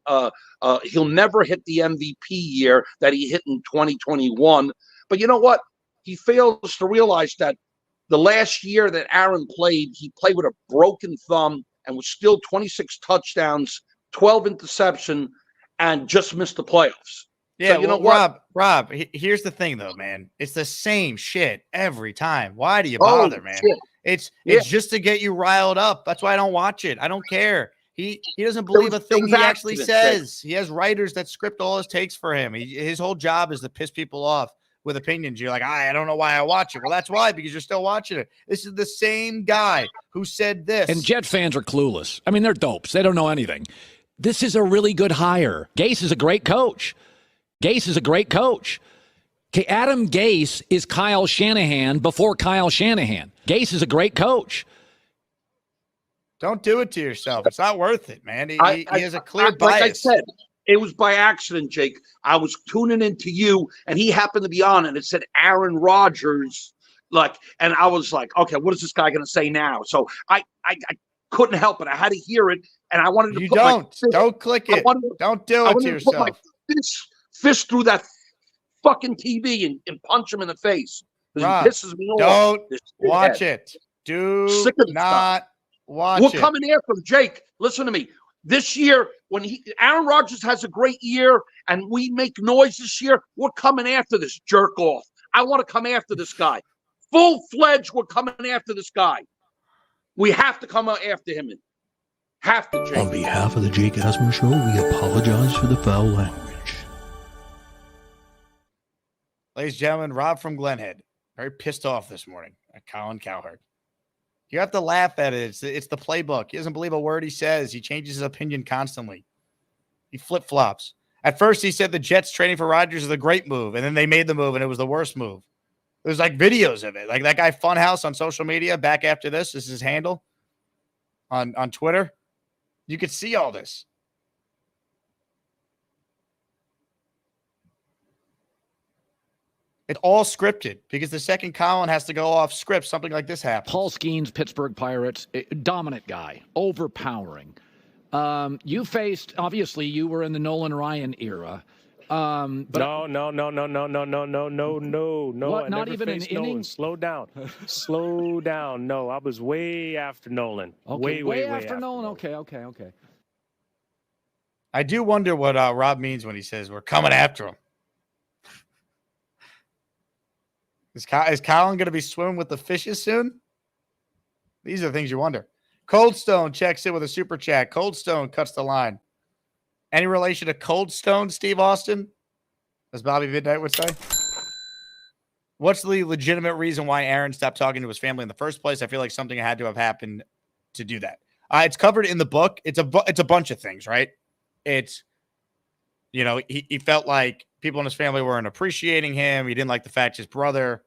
He'll never hit the MVP year that he hit in 2021. But you know what? He fails to realize that the last year that Aaron played, he played with a broken thumb and was still 26 touchdowns, 12 interception, and just missed the playoffs. Yeah, so, you know Rob, here's the thing, though, man. It's the same shit every time. Why do you bother, man? Shit. It's just to get you riled up. That's why I don't watch it. I don't care. He doesn't believe a thing he actually says. He has writers that script all his takes for him. His whole job is to piss people off with opinions. You're like, I don't know why I watch it. Well, that's why, because you're still watching it. This is the same guy who said this. And Jet fans are clueless. I mean, they're dopes. They don't know anything. This is a really good hire. Gase is a great coach. Okay, Adam Gase is Kyle Shanahan before Kyle Shanahan. Gase is a great coach. Don't do it to yourself. It's not worth it, man. He has a clear bias. Like I said, it was by accident, Jake. I was tuning into you, and he happened to be on, and it said Aaron Rodgers. And I was like, okay, what is this guy going to say now? So I couldn't help it. I had to hear it, and I wanted to don't click it. Don't do it to yourself. Put my fist through that fucking TV and punch him in the face. Rob, he pisses me off. Don't watch it. Do not watch it. We're coming after him, Jake. Listen to me. This year, when Aaron Rodgers has a great year and we make noise this year, we're coming after this jerk off. I want to come after this guy. Full-fledged, we're coming after this guy. We have to come after him. Have to, Jake. On behalf of the Jake Asman Show, we apologize for the foul language. Ladies and gentlemen, Rob from Glenhead, very pissed off this morning at Colin Cowherd. You have to laugh at it. It's the playbook. He doesn't believe a word he says. He changes his opinion constantly. He flip-flops. At first, he said the Jets trading for Rodgers is a great move, and then they made the move, and it was the worst move. There's like videos of it. Like that guy Funhouse on social media back after this. This is his handle on Twitter. You could see all this. It's all scripted because the second Colin has to go off script, something like this happens. Paul Skeens, Pittsburgh Pirates, dominant guy, overpowering. You faced, obviously, you were in the Nolan Ryan era. But no. What, I not never even an faced Nolan. inning? Slow down. No, I was way after Nolan. Okay, Way after Nolan. Okay. I do wonder what Rob means when he says we're coming after him. Is Colin going to be swimming with the fishes soon? These are the things you wonder. Cold Stone checks in with a super chat. Cold Stone cuts the line. Any relation to Cold Stone, Steve Austin? As Bobby Midnight would say. What's the legitimate reason why Aaron stopped talking to his family in the first place? I feel like something had to have happened to do that. It's covered in the book. It's a bunch of things, right? It's, he felt like people in his family weren't appreciating him. He didn't like the fact his brother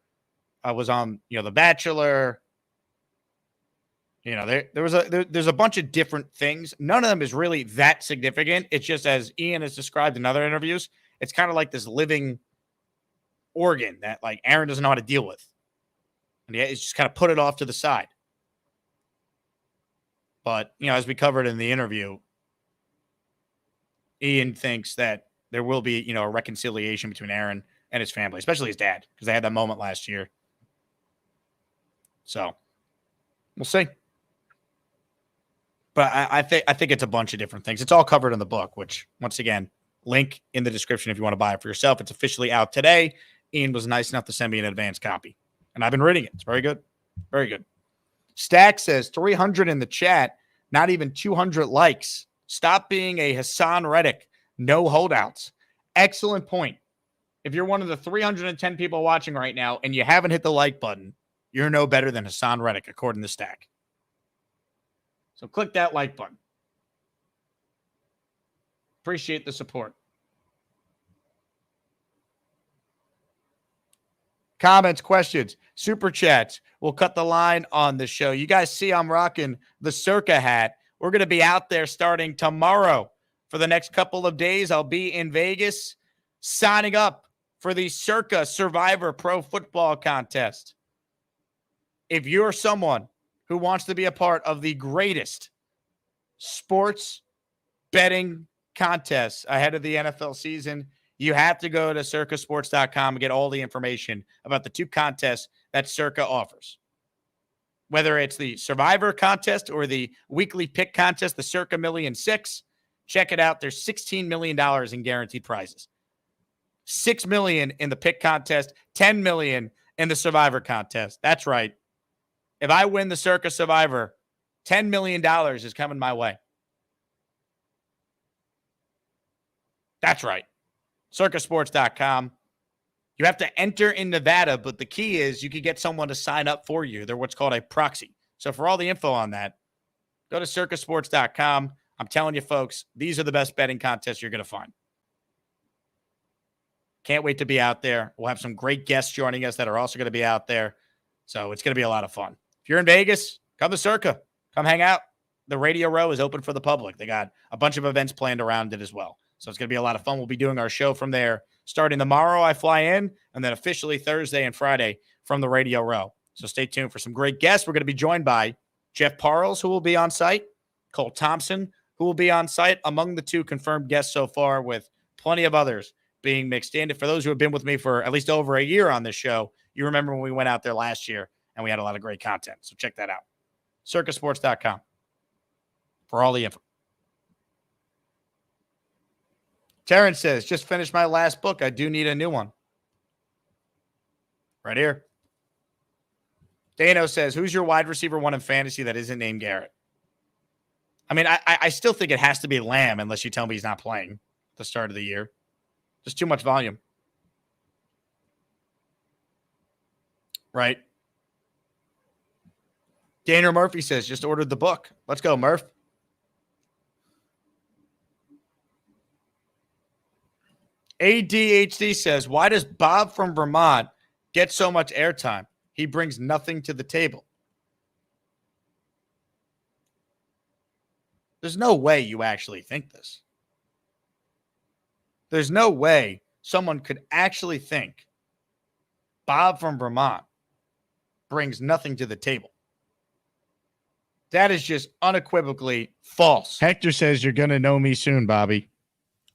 was on, The Bachelor. There's a bunch of different things. None of them is really that significant. It's just, as Ian has described in other interviews, it's kind of like this living organ that like Aaron doesn't know how to deal with. And he's just kind of put it off to the side. But, as we covered in the interview, Ian thinks that there will be, a reconciliation between Aaron and his family, especially his dad, because they had that moment last year. So we'll see. But I think it's a bunch of different things. It's all covered in the book, which, once again, link in the description if you want to buy it for yourself. It's officially out today. Ian was nice enough to send me an advance copy, and I've been reading it. It's very good. Very good. Stack says 300 in the chat, not even 200 likes. Stop being a Hassan Reddick. No holdouts. Excellent point. If you're one of the 310 people watching right now and you haven't hit the like button, you're no better than Hassan Reddick, according to Stack. So click that like button. Appreciate the support. Comments, questions, super chats. We'll cut the line on the show. You guys see I'm rocking the Circa hat. We're going to be out there starting tomorrow. For the next couple of days, I'll be in Vegas signing up for the Circa Survivor Pro Football Contest. If you're someone who wants to be a part of the greatest sports betting contest ahead of the NFL season, you have to go to circasports.com and get all the information about the two contests that Circa offers. Whether it's the Survivor contest or the weekly pick contest, the Circa Million 6, check it out. There's $16 million in guaranteed prizes. $6 million in the pick contest, $10 million in the Survivor contest. That's right. If I win the Circa Survivor, $10 million is coming my way. That's right. Circasports.com. You have to enter in Nevada, but the key is you can get someone to sign up for you. They're what's called a proxy. So for all the info on that, go to circasports.com. I'm telling you, folks, these are the best betting contests you're going to find. Can't wait to be out there. We'll have some great guests joining us that are also going to be out there. So it's going to be a lot of fun. If you're in Vegas, come to Circa. Come hang out. The Radio Row is open for the public. They got a bunch of events planned around it as well. So it's going to be a lot of fun. We'll be doing our show from there. Starting tomorrow, I fly in, and then officially Thursday and Friday from the Radio Row. So stay tuned for some great guests. We're going to be joined by Jeff Parles, who will be on site, Cole Thompson, who will be on site, among the two confirmed guests so far, with plenty of others being mixed in. For those who have been with me for at least over a year on this show, you remember when we went out there last year, and we had a lot of great content. So check that out. Circasports.com for all the info. Terrence says, just finished my last book. I do need a new one. Right here. Dano says, who's your wide receiver one in fantasy that isn't named Garrett? I mean, I still think it has to be Lamb unless you tell me he's not playing at the start of the year. Just too much volume. Right? Gainer Murphy says, just ordered the book. Let's go, Murph. ADHD says, why does Bob from Vermont get so much airtime? He brings nothing to the table. There's no way you actually think this. There's no way someone could actually think Bob from Vermont brings nothing to the table. That is just unequivocally false. Hector says you're going to know me soon, Bobby.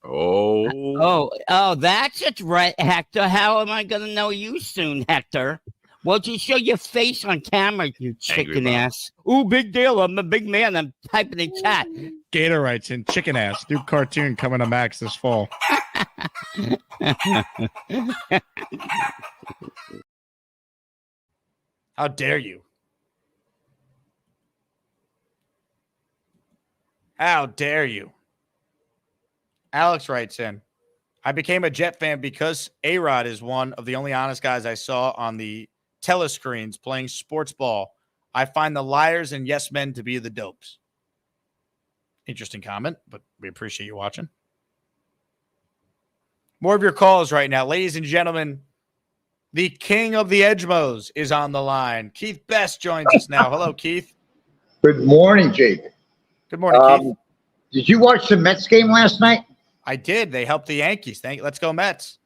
Oh, that's it, right, Hector. How am I going to know you soon, Hector? Well, just show your face on camera, you chicken ass. Ooh, big deal. I'm a big man. I'm typing in chat. Gator writes in chicken ass. New cartoon coming to Max this fall. How dare you? How dare you? Alex writes in, I became a Jet fan because A-Rod is one of the only honest guys I saw on the telescreens playing sports ball. I find the liars and yes men to be the dopes. Interesting comment, but we appreciate you watching. More of your calls right now. Ladies and gentlemen, the king of the Edgemos is on the line. Keith Best joins us now. Hello, Keith. Good morning, Jake. Good morning, Keith. Did you watch the Mets game last night? I did. They helped the Yankees. Let's go Mets.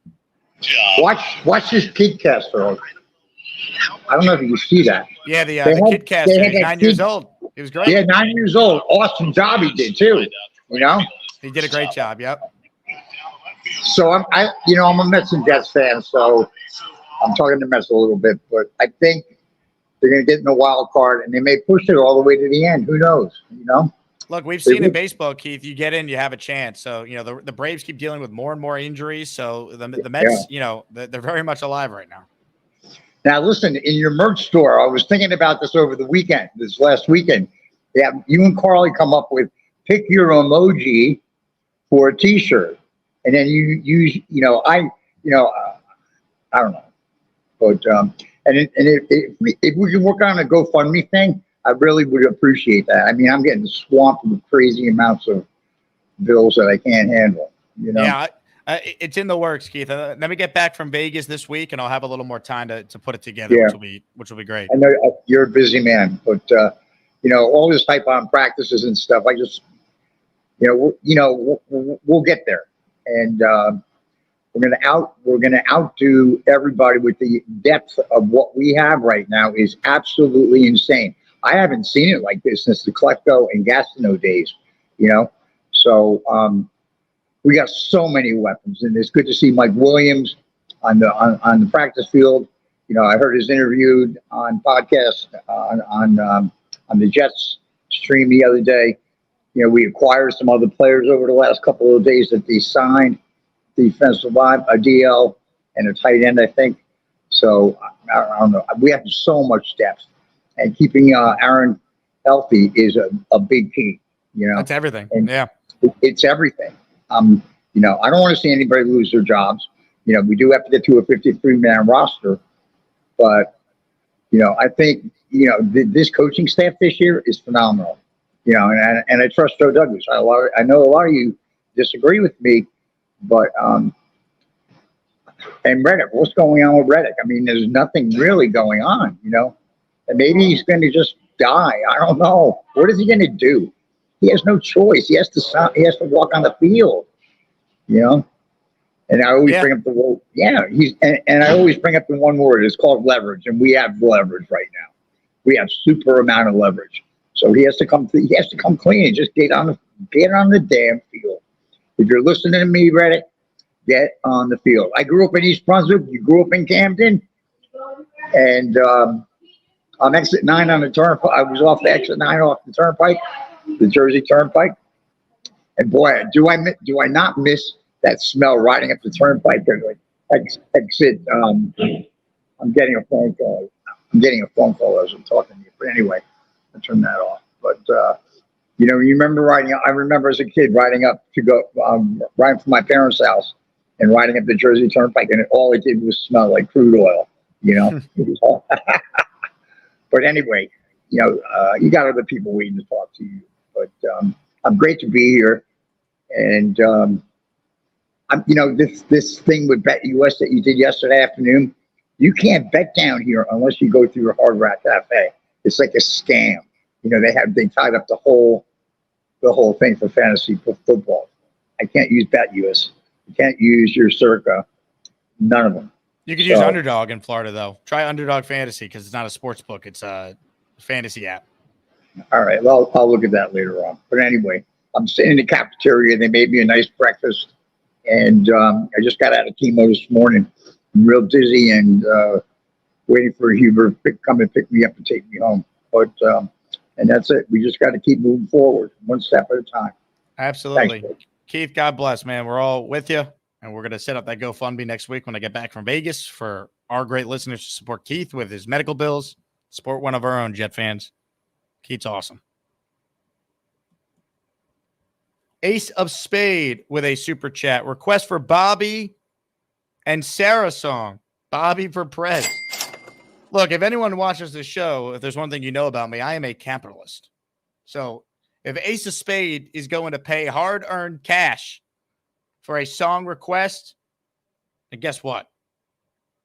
Watch this kid for I don't know if you see that. Yeah, the kid caster. He's 9 years old. He was great. Yeah, 9 years old. Awesome job he did too. You know, he did a great job. Yep. So I'm a Mets and Jets fan, so I'm talking to Mets a little bit, but I think they're going to get in the wild card, and they may push it all the way to the end. Who knows? You know. Look, we've seen in baseball, Keith, you get in, you have a chance. So, the Braves keep dealing with more and more injuries. So the Mets, they're very much alive right now. Now, listen, in your merch store, I was thinking about this over the weekend, this last weekend. Yeah, you and Carly come up with pick your emoji for a T-shirt. And then you use, I don't know. But, if we can work on a GoFundMe thing, I really would appreciate that. I mean, I'm getting swamped with crazy amounts of bills that I can't handle. Yeah, it's in the works, Keith. Let me get back from Vegas this week, and I'll have a little more time to put it together, which will be great. I know you're a busy man, but all this hype on practices and stuff. I just, we'll get there, and we're gonna outdo everybody with the depth of what we have right now is absolutely insane. I haven't seen it like this since the Klecko and Gastineau days, So we got so many weapons, and it's good to see Mike Williams on the practice field. I heard his interviewed on podcast on the Jets stream the other day. We acquired some other players over the last couple of days that they signed, defensive line, a DL, and a tight end, I think. So I don't know. We have so much depth. And keeping Aaron healthy is a big key, That's everything. And yeah. It's everything. I don't want to see anybody lose their jobs. We do have to get to a 53-man roster. But, I think, this coaching staff this year is phenomenal. And I trust Joe Douglas. I know a lot of you disagree with me, but and Reddick, what's going on with Reddick? I mean, there's nothing really going on, And maybe he's going to just die. I don't know. What is he going to do? He has no choice. He has to walk on the field, And I always bring up the word. Yeah, and I always bring up the one word. It's called leverage, and we have leverage right now. We have super amount of leverage. So he has to come. He has to come clean and just get on the damn field. If you're listening to me, Reddick, get on the field. I grew up in East Brunswick. You grew up in Camden, and on exit 9 on the turnpike. I was off the exit 9 off the turnpike, the Jersey Turnpike. And boy, do I not miss that smell riding up the turnpike. Exit. I'm getting a phone call. as I'm talking to you. But anyway, I turn that off. But You know, you remember riding up, I remember as a kid riding up to go, riding from my parents' house and riding up the Jersey Turnpike, and all it did was smell like crude oil, you know? It was all but anyway, you know, you got other people waiting to talk to you. But I'm great to be here. And, you know, this thing with Bet US that you did yesterday afternoon, you can't bet down here unless you go through your Hard Rock Cafe. It's like a scam. You know, they tied up the whole thing for fantasy football. I can't use Bet US. You can't use your Circa. None of them. You could use Underdog in Florida, though. Try Underdog Fantasy because it's not a sports book. It's a fantasy app. All right. Well, I'll look at that later on. But anyway, I'm sitting in the cafeteria. They made me a nice breakfast. And I just got out of chemo this morning. I'm real dizzy and waiting for Huber to come and pick me up and take me home. But and that's it. We just got to keep moving forward, one step at a time. Absolutely. Thanks, Keith, God bless, man. We're all with you. And we're going to set up that GoFundMe next week when I get back from Vegas for our great listeners to support Keith with his medical bills, support one of our own Jet fans. Keith's awesome. Ace of Spade with a super chat. Request for Bobby and Sarah song. Bobby for Prez. Look, if anyone watches this show, if there's one thing you know about me, I am a capitalist. So if Ace of Spade is going to pay hard-earned cash for a song request, then guess what?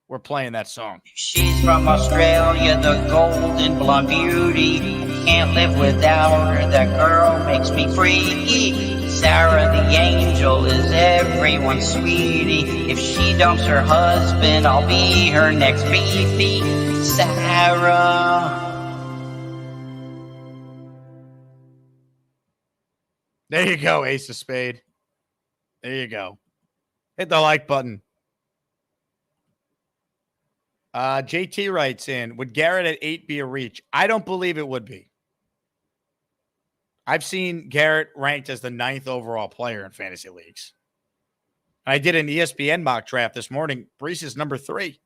We're playing that song. She's from Australia, the golden blonde beauty. Can't live without her, that girl makes me freaky. Sarah the angel is everyone's sweetie. If she dumps her husband, I'll be her next beefy. Sarah. There you go, Ace of Spade. There you go. Hit the like button. JT writes in, would Garrett at 8 be a reach? I don't believe it would be. I've seen Garrett ranked as the 9th overall player in fantasy leagues. I did an ESPN mock draft this morning. Brees is number 3.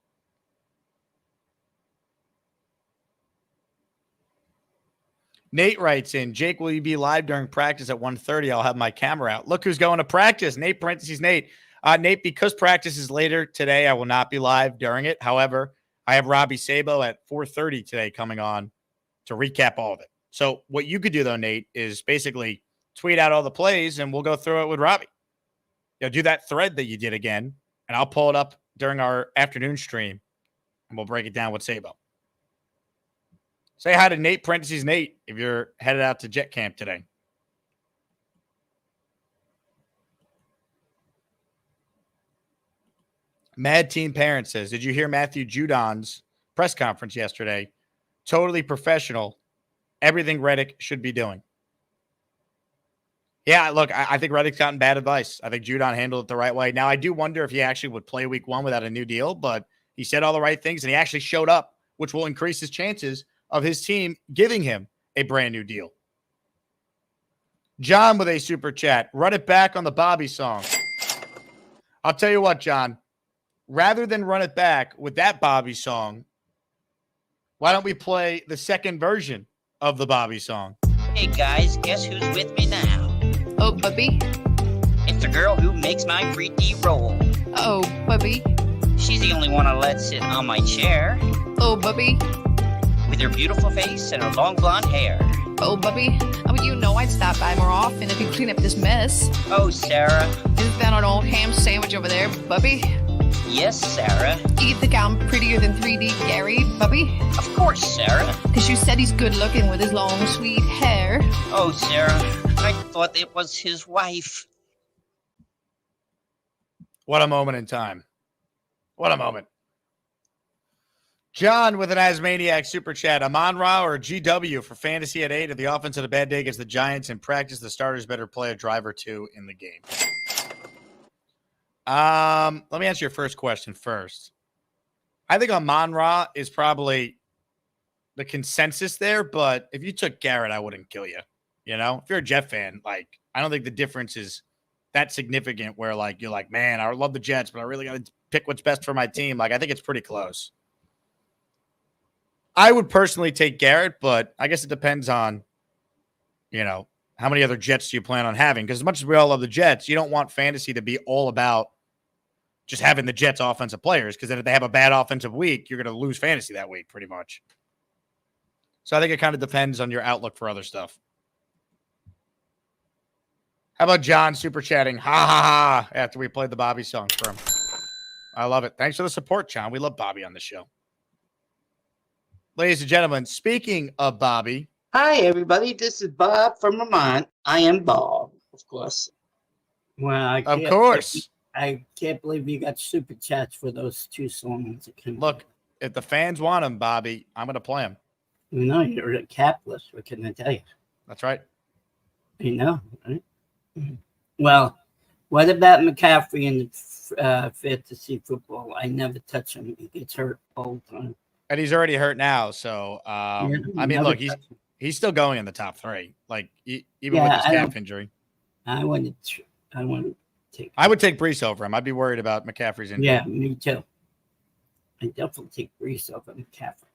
Nate writes in, Jake, will you be live during practice at 1:30? I'll have my camera out. Look who's going to practice. Nate, parentheses, Nate. Nate, because practice is later today, I will not be live during it. However, I have Robbie Sabo at 4:30 today coming on to recap all of it. So what you could do, though, Nate, is basically tweet out all the plays, and we'll go through it with Robbie. You'll do that thread that you did again, and I'll pull it up during our afternoon stream, and we'll break it down with Sabo. Say hi to Nate, parentheses, Nate, if you're headed out to Jet Camp today. Mad Teen Parent says, did you hear Matthew Judon's press conference yesterday? Totally professional. Everything Reddick should be doing. Yeah, look, I think Reddick's gotten bad advice. I think Judon handled it the right way. Now, I do wonder if he actually would play week 1 without a new deal, but he said all the right things, and he actually showed up, which will increase his chances of his team giving him a brand new deal. John with a super chat. Run it back on the Bobby song. I'll tell you what, John. Rather than run it back with that Bobby song, why don't we play the second version of the Bobby song? Hey guys, guess who's with me now? Oh, Bubby. It's the girl who makes my freaky roll. Oh, Bubby. She's the only one I let sit on my chair. Oh, Bubby. With her beautiful face and her long blonde hair. Oh, Bubby. I mean, you know I'd stop by more often if you clean up this mess. Oh, Sarah. Is that an old ham sandwich over there, Bubby? Yes, Sarah. Do you think I'm prettier than 3D Gary, Bubby? Of course, Sarah. Because you said he's good looking with his long, sweet hair. Oh, Sarah. I thought it was his wife. What a moment in time. What a moment. John with an Asmaniac super chat. Amon-Ra or GW for fantasy at 8. If the offense had a bad day against the Giants in practice, the starters better play a drive or 2 in the game. Let me answer your first question first. I think Amon-Ra is probably the consensus there, but if you took Garrett, I wouldn't kill you. You know, if you're a Jet fan, like, I don't think the difference is that significant where, like, you're like, man, I love the Jets, but I really got to pick what's best for my team. Like, I think it's pretty close. I would personally take Garrett, but I guess it depends on, you know, how many other Jets do you plan on having? Because as much as we all love the Jets, you don't want fantasy to be all about just having the Jets offensive players, because then if they have a bad offensive week, you're going to lose fantasy that week pretty much. So I think it kind of depends on your outlook for other stuff. How about John super chatting, ha ha ha, after we played the Bobby song for him? I love it. Thanks for the support, John. We love Bobby on the show. Ladies and gentlemen, speaking of Bobby. Hi, everybody. This is Bob from Vermont. I am Bob, of course. Well, Of course. I can't believe you got super chats for those 2 songs. Look, if the fans want them, Bobby, I'm going to play them. You know, you're a capitalist. What can I tell you? That's right. You know, right? Well, what about McCaffrey in the fantasy football? I never touch him. He gets hurt all the time. And he's already hurt now. So, I mean, look, he's still going in the top 3. Like, even with his calf injury. I would take Brees over him. I'd be worried about McCaffrey's injury. Yeah, me too. I definitely take Brees over McCaffrey.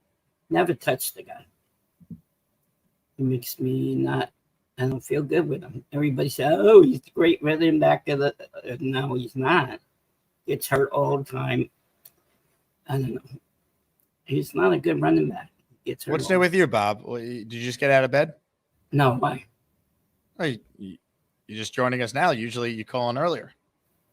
Never touch the guy. He makes me I don't feel good with him. Everybody says, oh, he's a great running back. No, he's not. Gets hurt all the time. I don't know. He's not a good running back. Gets hurt. What's new with you, Bob? Did you just get out of bed? No, why? Oh, you're just joining us now. Usually you call in earlier.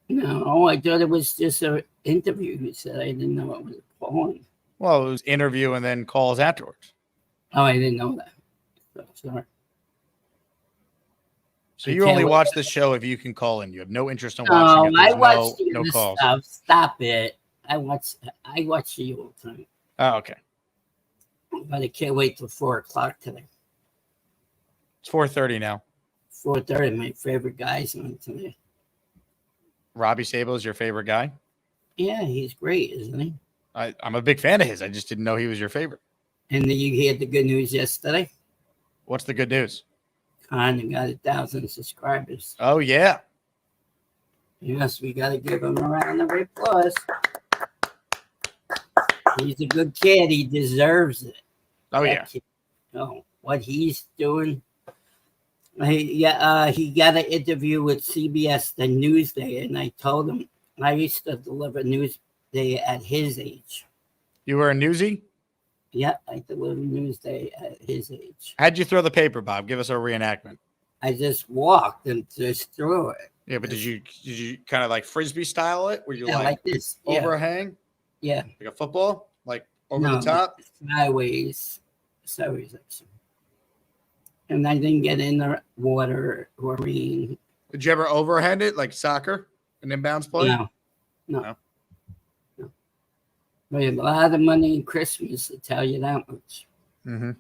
No, I thought it was just an interview. He said I didn't know it was calling. Well, it was interview and then calls afterwards. Oh, I didn't know that. So, sorry. So you only watch the show if you can call in. You have no interest in watching it. I watch no calls. Stuff. Stop it. I watch you all the time. Oh, okay. But I can't wait till 4:00 today. It's 4:30 now. 4:30. My favorite guy's on today. Robbie Sable is your favorite guy? Yeah, he's great, isn't he? I'm a big fan of his. I just didn't know he was your favorite. And then you heard the good news yesterday. What's the good news? Kind of got 1,000 subscribers. Oh, yeah. Yes, we got to give him a round of applause. He's a good kid. He deserves it. Oh, yeah. Oh, what he's doing. He got an interview with CBS the Newsday, and I told him I used to deliver Newsday at his age. You were a newsie? Yeah, I delivered Newsday at his age. How'd you throw the paper, Bob? Give us a reenactment. I just walked and just threw it. Yeah, but did you kind of like frisbee style it? Were you like this? Overhang? Yeah. Like a football? Like over the top? Sideways action. And I didn't get in the water or rain. Did you ever overhand it like soccer? An inbounds play? No. We have a lot of money in Christmas, to tell you that much. Mm-hmm.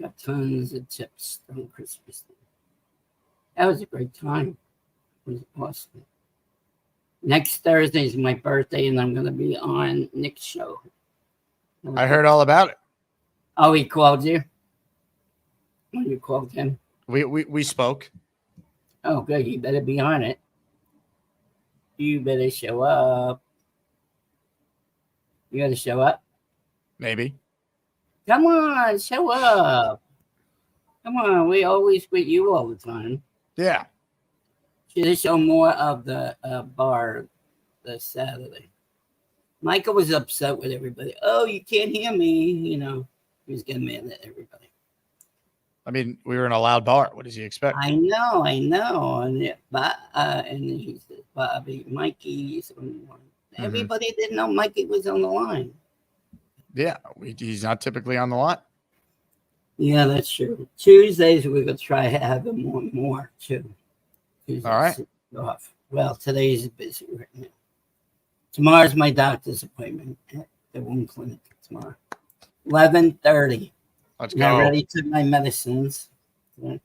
Got tons of tips on Christmas. That was a great time. It was awesome. Next Thursday is my birthday, and I'm going to be on Nick's show. I heard all about it. Oh, he called you? When you called him? We spoke. Oh, good. You better be on it. You better show up. You got to show up? Maybe. Come on, show up. Come on, we always with you all the time. Yeah. Should show more of the bar this Saturday. Michael was upset with everybody. Oh, you can't hear me. You know, he was getting mad at everybody. I mean, we were in a loud bar. What does he expect? I know. And he said, Bobby, Mikey's on the line. Everybody didn't know Mikey was on the line. Yeah, he's not typically on the lot. Yeah, that's true. Tuesdays, we're going to try to have him on more, too. Tuesdays all right. Off. Well, today's busy right now. Tomorrow's my doctor's appointment at the wound clinic tomorrow. 11:30. Let's go. I already took my medicines. I'm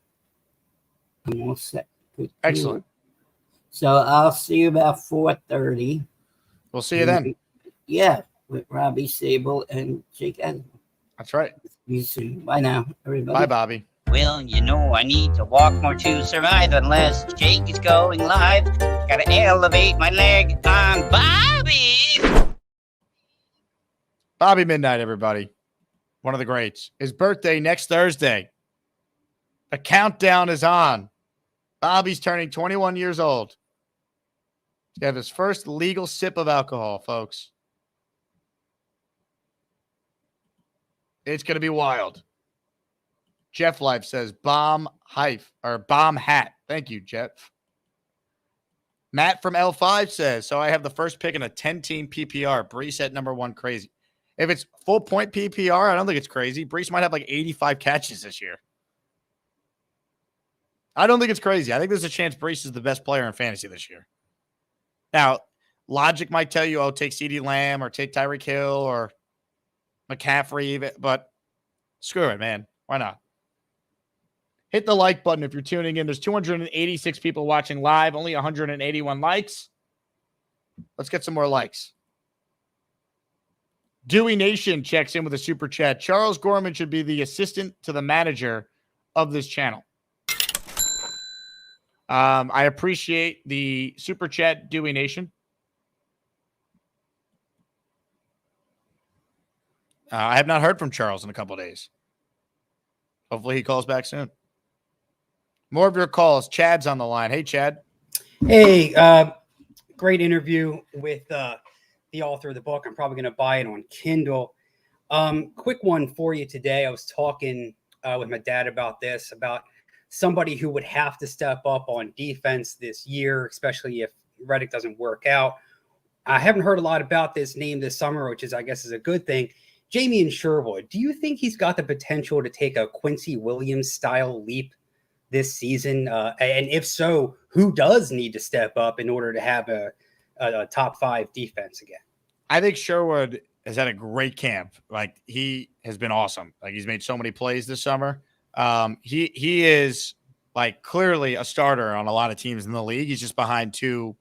all set. Good. Excellent. So I'll see you about 4:30. We'll see you then. Yeah, with Robbie Sable and Jake Edmond. That's right. See you soon. Bye now, everybody. Bye, Bobby. Well, you know I need to walk more to survive unless Jake is going live. Gotta elevate my leg on Bobby. Bobby Midnight, everybody. One of the greats. His birthday next Thursday. The countdown is on. Bobby's turning 21 years old. He's got his first legal sip of alcohol, folks. It's going to be wild. Jeff Life says bomb hat. Thank you, Jeff. Matt from L5 says, so I have the first pick in a 10-team PPR. Brees at number 1, crazy. If it's full point PPR, I don't think it's crazy. Brees might have like 85 catches this year. I don't think it's crazy. I think there's a chance Brees is the best player in fantasy this year. Now, logic might tell you, take CeeDee Lamb or take Tyreek Hill or McCaffrey, but screw it, man. Why not? Hit the like button if you're tuning in. There's 286 people watching live, only 181 likes. Let's get some more likes. Dewey Nation checks in with a super chat. Charles Gorman should be the assistant to the manager of this channel. I appreciate the super chat, Dewey Nation. I have not heard from Charles in a couple of days. Hopefully he calls back soon. More of your calls. Chad's on the line. Hey, Chad. Hey, great interview with the author of the book. I'm probably going to buy it on Kindle. Quick one for you today. I was talking with my dad about this, about somebody who would have to step up on defense this year, especially if Reddick doesn't work out. I haven't heard a lot about this name this summer, which is, I guess, is a good thing. Jamie and Sherwood, do you think he's got the potential to take a Quincy Williams style leap this season? And if so, who does need to step up in order to have a top 5 defense again? I think Sherwood has had a great camp. Like, he has been awesome. Like, he's made so many plays this summer. He is like clearly a starter on a lot of teams in the league. He's just behind 2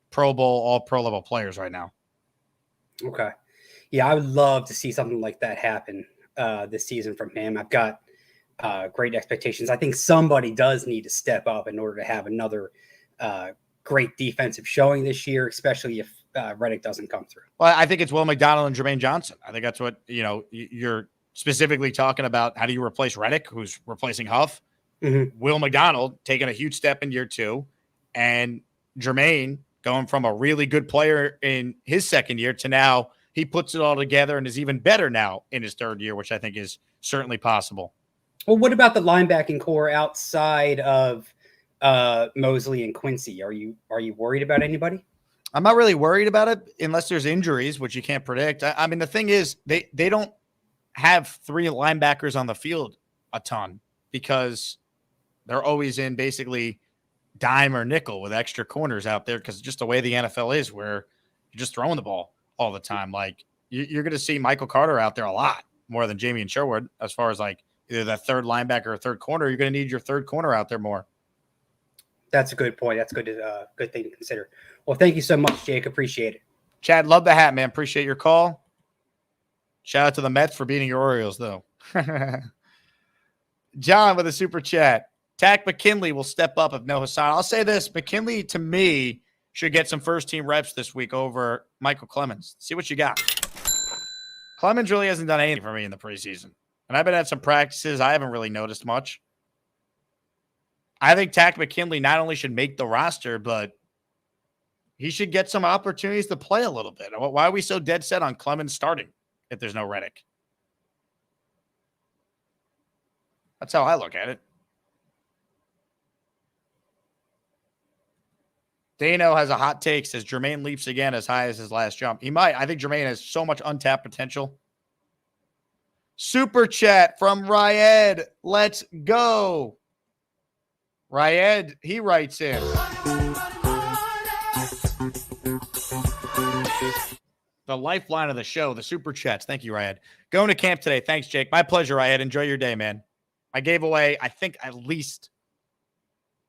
Pro Bowl, all pro level players right now. Okay. Yeah, I would love to see something like that happen this season from him. I've got great expectations. I think somebody does need to step up in order to have another great defensive showing this year, especially if Reddick doesn't come through. Well, I think it's Will McDonald and Jermaine Johnson. I think that's what, you're specifically talking about. How do you replace Reddick, who's replacing Huff? Mm-hmm. Will McDonald taking a huge step in year 2, and Jermaine going from a really good player in his second year to now he puts it all together and is even better now in his 3rd year, which I think is certainly possible. Well, what about the linebacking core outside of Mosley and Quincy? Are you worried about anybody? I'm not really worried about it unless there's injuries, which you can't predict. I mean, the thing is, they don't have 3 linebackers on the field a ton because they're always in basically dime or nickel with extra corners out there because just the way the NFL is, where you're just throwing the ball all the time. Like, you're going to see Michael Carter out there a lot more than Jamie and Sherwood as far as like either that 3rd linebacker or 3rd corner. You're going to need your 3rd corner out there more. That's a good point. That's good thing to consider. Well, thank you so much, Jake. Appreciate it. Chad, love the hat, man. Appreciate your call. Shout out to the Mets for beating your Orioles, though. John with a super chat. Tack McKinley will step up if no Hassan. I'll say this. McKinley, to me, should get some first-team reps this week over Michael Clemens. See what you got. Clemens really hasn't done anything for me in the preseason. And I've been at some practices. I haven't really noticed much. I think Tack McKinley not only should make the roster, but he should get some opportunities to play a little bit. Why are we so dead set on Clemens starting if there's no Reddick? That's how I look at it. Dano has a hot take, says Jermaine leaps again as high as his last jump. He might. I think Jermaine has so much untapped potential. Super chat from Ryed. Let's go. Ryed, he writes in. The lifeline of the show, the super chats. Thank you, Ryed. Going to camp today. Thanks, Jake. My pleasure, Ryed. Enjoy your day, man. I gave away, I think, at least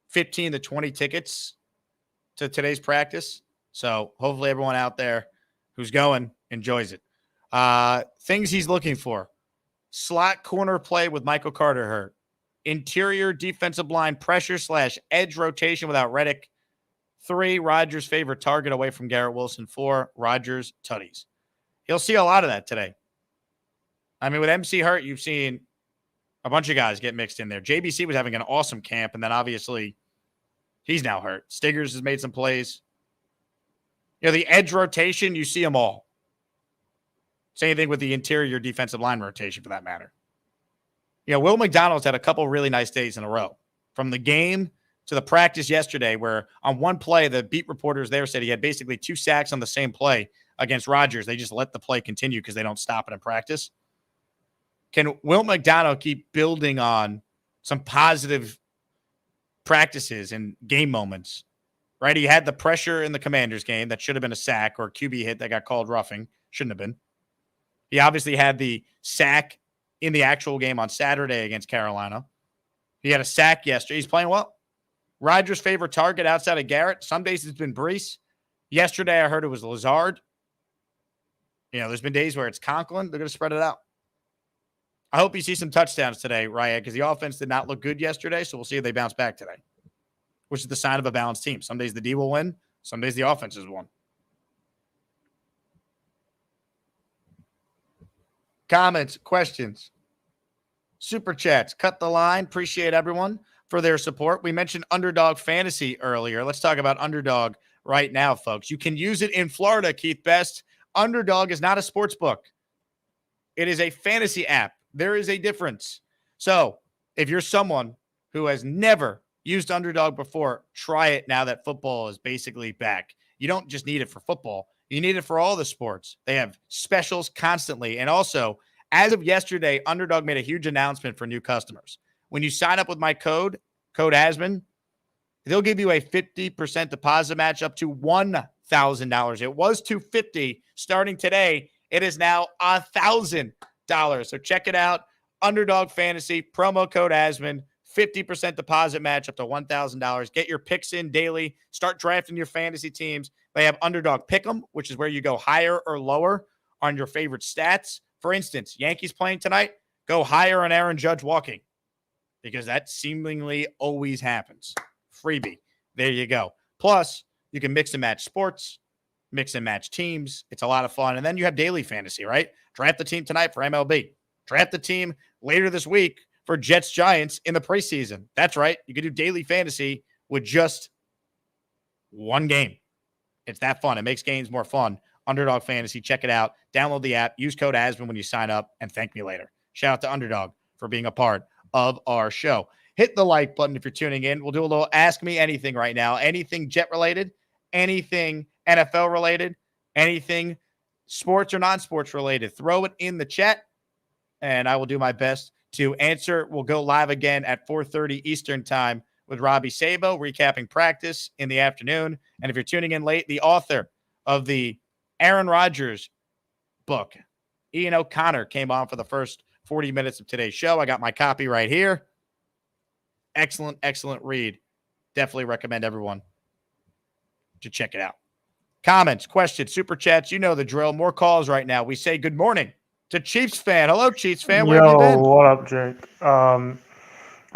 15 to 20 tickets to today's practice. So hopefully everyone out there who's going enjoys it. Things he's looking for. Slot corner play with Michael Carter hurt. Interior defensive line pressure / edge rotation without Reddick. 3, Rodgers' favorite target away from Garrett Wilson. 4, Rodgers tutties. You'll see a lot of that today. I mean, with MC hurt, you've seen a bunch of guys get mixed in there. JBC was having an awesome camp, and then obviously He's now hurt. Stiggers has made some plays. You know, the edge rotation, you see them all. Same thing with the interior defensive line rotation, for that matter. You know, Will McDonald's had a couple really nice days in a row. From the game to the practice yesterday, where on one play, the beat reporters there said he had basically 2 sacks on the same play against Rodgers. They just let the play continue because they don't stop it in practice. Can Will McDonald keep building on some positive practices and game moments? Right? He had the pressure in the Commanders game that should have been a sack or a QB hit that got called roughing. Shouldn't have been. He obviously had the sack in the actual game on Saturday against Carolina. He had a sack yesterday. He's playing well. Rodgers' favorite target outside of Garrett. Some days it's been Brees. Yesterday I heard it was Lazard. You know, there's been days where it's Conklin. They're going to spread it out. I hope you see some touchdowns today, Ryan, because the offense did not look good yesterday, so we'll see if they bounce back today, which is the sign of a balanced team. Some days the D will win. Some days the offense has won. Comments, questions, super chats, cut the line. Appreciate everyone for their support. We mentioned Underdog Fantasy earlier. Let's talk about Underdog right now, folks. You can use it in Florida, Keith Best. Underdog is not a sports book. It is a fantasy app. There is a difference. So if you're someone who has never used Underdog before, try it now that football is basically back. You don't just need it for football. You need it for all the sports. They have specials constantly. And also, as of yesterday, Underdog made a huge announcement for new customers. When you sign up with my code Asman, they'll give you a 50% deposit match up to $1,000. It was $250 starting today. It is now $1,000. So check it out. Underdog Fantasy, promo code Asman, 50% deposit match up to $1,000. Get your picks in daily. Start drafting your fantasy teams. They have Underdog Pick'em, which is where you go higher or lower on your favorite stats. For instance, Yankees playing tonight, go higher on Aaron Judge walking because that seemingly always happens. Freebie. There you go. Plus, you can mix and match sports, mix and match teams. It's a lot of fun. And then you have daily fantasy, right? Draft the team tonight for MLB. Draft the team later this week for Jets Giants in the preseason. That's right. You can do daily fantasy with just one game. It's that fun. It makes games more fun. Underdog Fantasy. Check it out. Download the app. Use code Asman when you sign up and thank me later. Shout out to Underdog for being a part of our show. Hit the like button if you're tuning in. We'll do a little Ask Me Anything right now. Anything Jet related, anything NFL related, anything sports or non-sports related. Throw it in the chat and I will do my best to answer. We'll go live again at 4:30 Eastern time with Robbie Sabo, recapping practice in the afternoon. And if you're tuning in late, the author of the Aaron Rodgers book, Ian O'Connor, came on for the first 40 minutes of today's show. I got my copy right here. Excellent, excellent read. Definitely recommend everyone to check it out. Comments, questions, super chats, you know the drill. More calls right now. We say good morning to Chiefs fan. Hello, Chiefs fan. Where have you been? What up, Jake?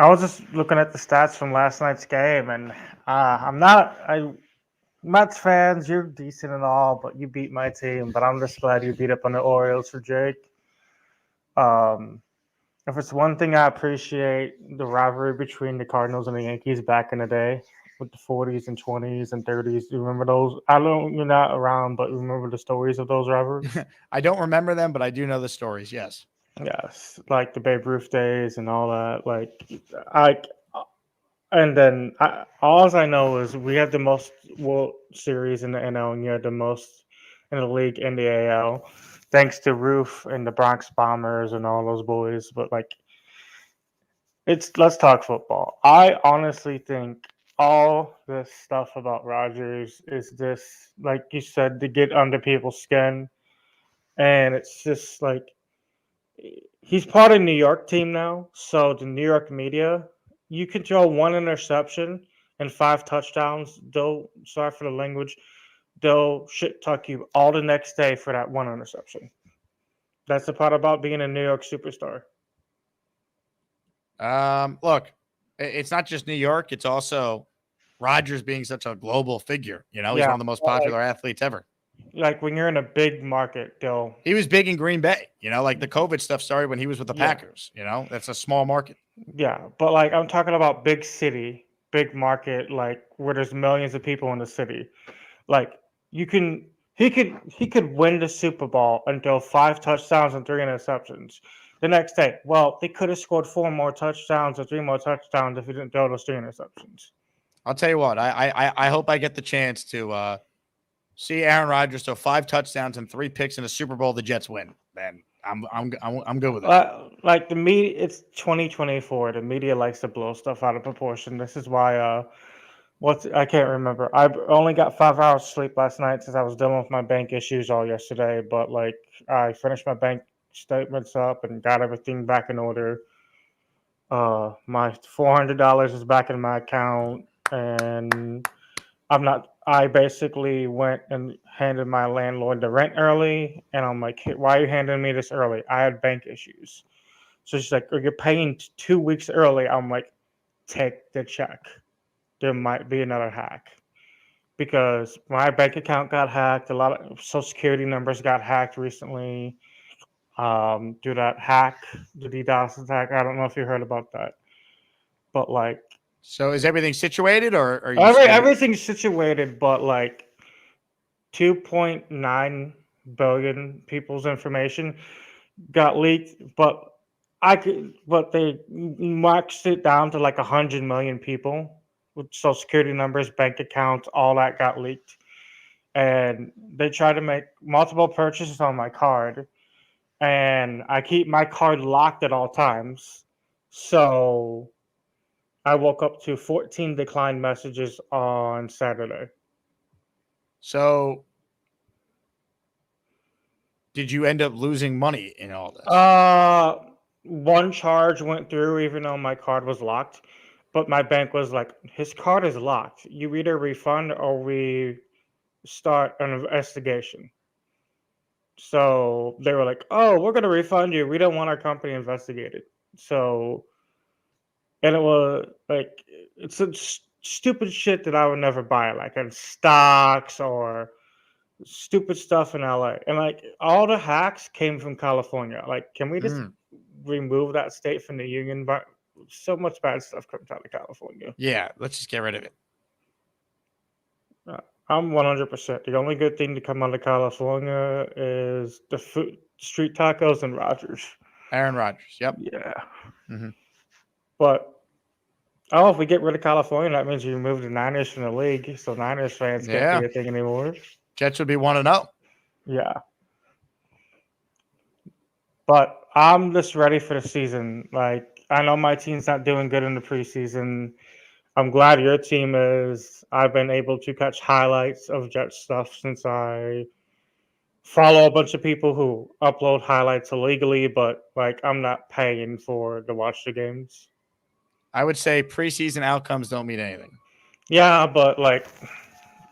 I was just looking at the stats from last night's game, and Mets fans, you're decent and all, but you beat my team. But I'm just glad you beat up on the Orioles for Jake. If it's one thing I appreciate, the rivalry between the Cardinals and the Yankees back in the day with the 40s and 20s and 30s. Do you remember those? You're not around, but remember the stories of those rivalries? I don't remember them, but I do know the stories, yes. Yes, like the Babe Ruth days and all that. All I know is we had the most World Series in the NL, and you had the most in the league in the AL, thanks to Ruth and the Bronx Bombers and all those boys. But let's talk football. I honestly think all this stuff about Rodgers is this, like you said, to get under people's skin, and it's just like he's part of the New York team now, so the New York media. You can throw one interception and 5 touchdowns. Sorry for the language, they'll shit talk you all the next day for that one interception. That's the part about being a New York superstar. Look, it's not just New York. It's also Rodgers being such a global figure. You know, he's one of the most popular athletes ever. Like when you're in a big market, he was big in Green Bay. You know, like the COVID stuff started when he was with the Packers. You know, that's a small market. Yeah, but I'm talking about big city. big market, like where there's millions of people in the city. Like he could win the Super Bowl and throw 5 touchdowns and 3 interceptions. The next day, well, they could have scored 4 more touchdowns or 3 more touchdowns if he didn't throw those 3 interceptions. I'll tell you what, I hope I get the chance to see Aaron Rodgers throw 5 touchdowns and 3 picks in a Super Bowl. The Jets win. Then I'm good with that. Like the media, it's 2024. The media likes to blow stuff out of proportion. This is why I can't remember. I only got 5 hours sleep last night since I was dealing with my bank issues all yesterday. But like I finished my bank statements up and got everything back in order. My $400 is back in my account, and I basically went and handed my landlord the rent early, and I'm like, hey, why are you handing me this early? I had bank issues. So she's like, oh, you're paying 2 weeks early. I'm like, take the check. There might be another hack. Because my bank account got hacked. A lot of social security numbers got hacked recently. Do that hack, the DDoS attack. I don't know if you heard about that. But like, so is everything situated, or are you everything's situated, but like 2.9 billion people's information got leaked, but they maxed it down to like 100 million people with social security numbers, bank accounts, all that got leaked. And they tried to make multiple purchases on my card, and I keep my card locked at all times. So I woke up to 14 declined messages on Saturday. So did you end up losing money in all this? One charge went through even though my card was locked, but my bank was like, his card is locked. You either refund or we start an investigation. So they were like, oh, we're going to refund you. We don't want our company investigated. So, and it was like, it's a stupid shit that I would never buy, like in stocks or stupid stuff in LA. And like all the hacks came from California. Like, can we just remove that state from the union? But so much bad stuff comes out of California. Yeah, let's just get rid of it. I'm 100%. The only good thing to come out of California is the food, street tacos, and Rodgers. Aaron Rodgers. Yep. Yeah. Mm-hmm. But if we get rid of California, that means you remove the Niners from the league, so Niners fans can't be a thing anymore. Jets would be 1-0. Yeah. But I'm just ready for the season. Like, I know my team's not doing good in the preseason. I'm glad your team is. I've been able to catch highlights of Jets stuff since I follow a bunch of people who upload highlights illegally, but like I'm not paying to watch the games. I would say preseason outcomes don't mean anything. Yeah, but like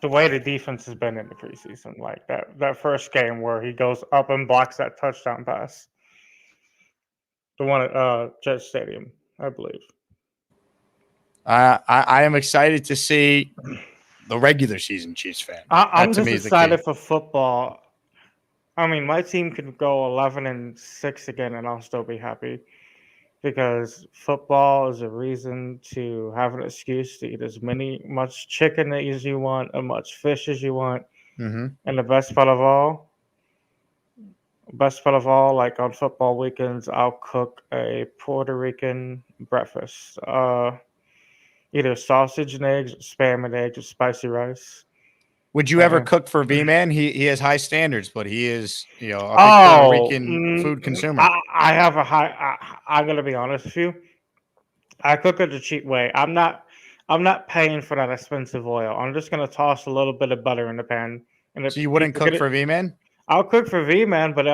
the way the defense has been in the preseason, like that first game where he goes up and blocks that touchdown pass. The one at Jets Stadium, I believe. I am excited to see the regular season Chiefs fan. I'm just excited for football. I mean, my team could go 11-6 again, and I'll still be happy because football is a reason to have an excuse to eat as much chicken as you want, as much fish as you want, mm-hmm. And the best part of all, like on football weekends, I'll cook a Puerto Rican breakfast. Either sausage and eggs, spam and eggs, or spicy rice. Would you ever cook for V-Man? He has high standards, but he is, a big Puerto Rican food consumer. I have a high. I'm gonna be honest with you. I cook it the cheap way. I'm not paying for that expensive oil. I'm just gonna toss a little bit of butter in the pan. And so you wouldn't cook for V-Man? I'll cook for V-Man, but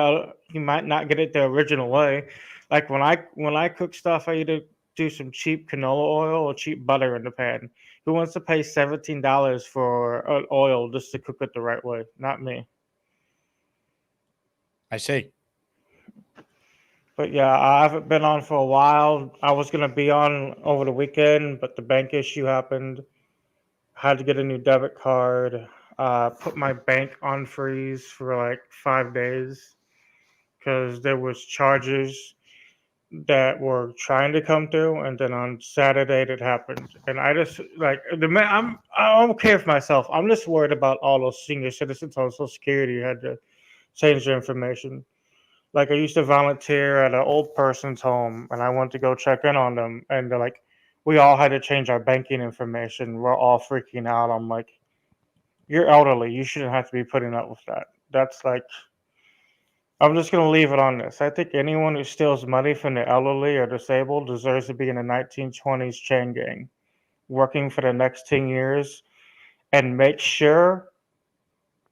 you might not get it the original way. Like when I cook stuff, I either do some cheap canola oil or cheap butter in the pan. Who wants to pay $17 for oil just to cook it the right way? Not me. I see. But yeah, I haven't been on for a while. I was going to be on over the weekend, but the bank issue happened. Had to get a new debit card. Put my bank on freeze for like 5 days because there was charges. that were trying to come through, and then on Saturday that happened. And I just like I'm okay with myself. I'm just worried about all those senior citizens on Social Security who had to change their information. Like I used to volunteer at an old person's home, and I went to go check in on them, and they're like, we all had to change our banking information. We're all freaking out. I'm like, you're elderly. You shouldn't have to be putting up with that. That's like, I'm just going to leave it on this. I think anyone who steals money from the elderly or disabled deserves to be in the 1920s chain gang, working for the next 10 years, and make sure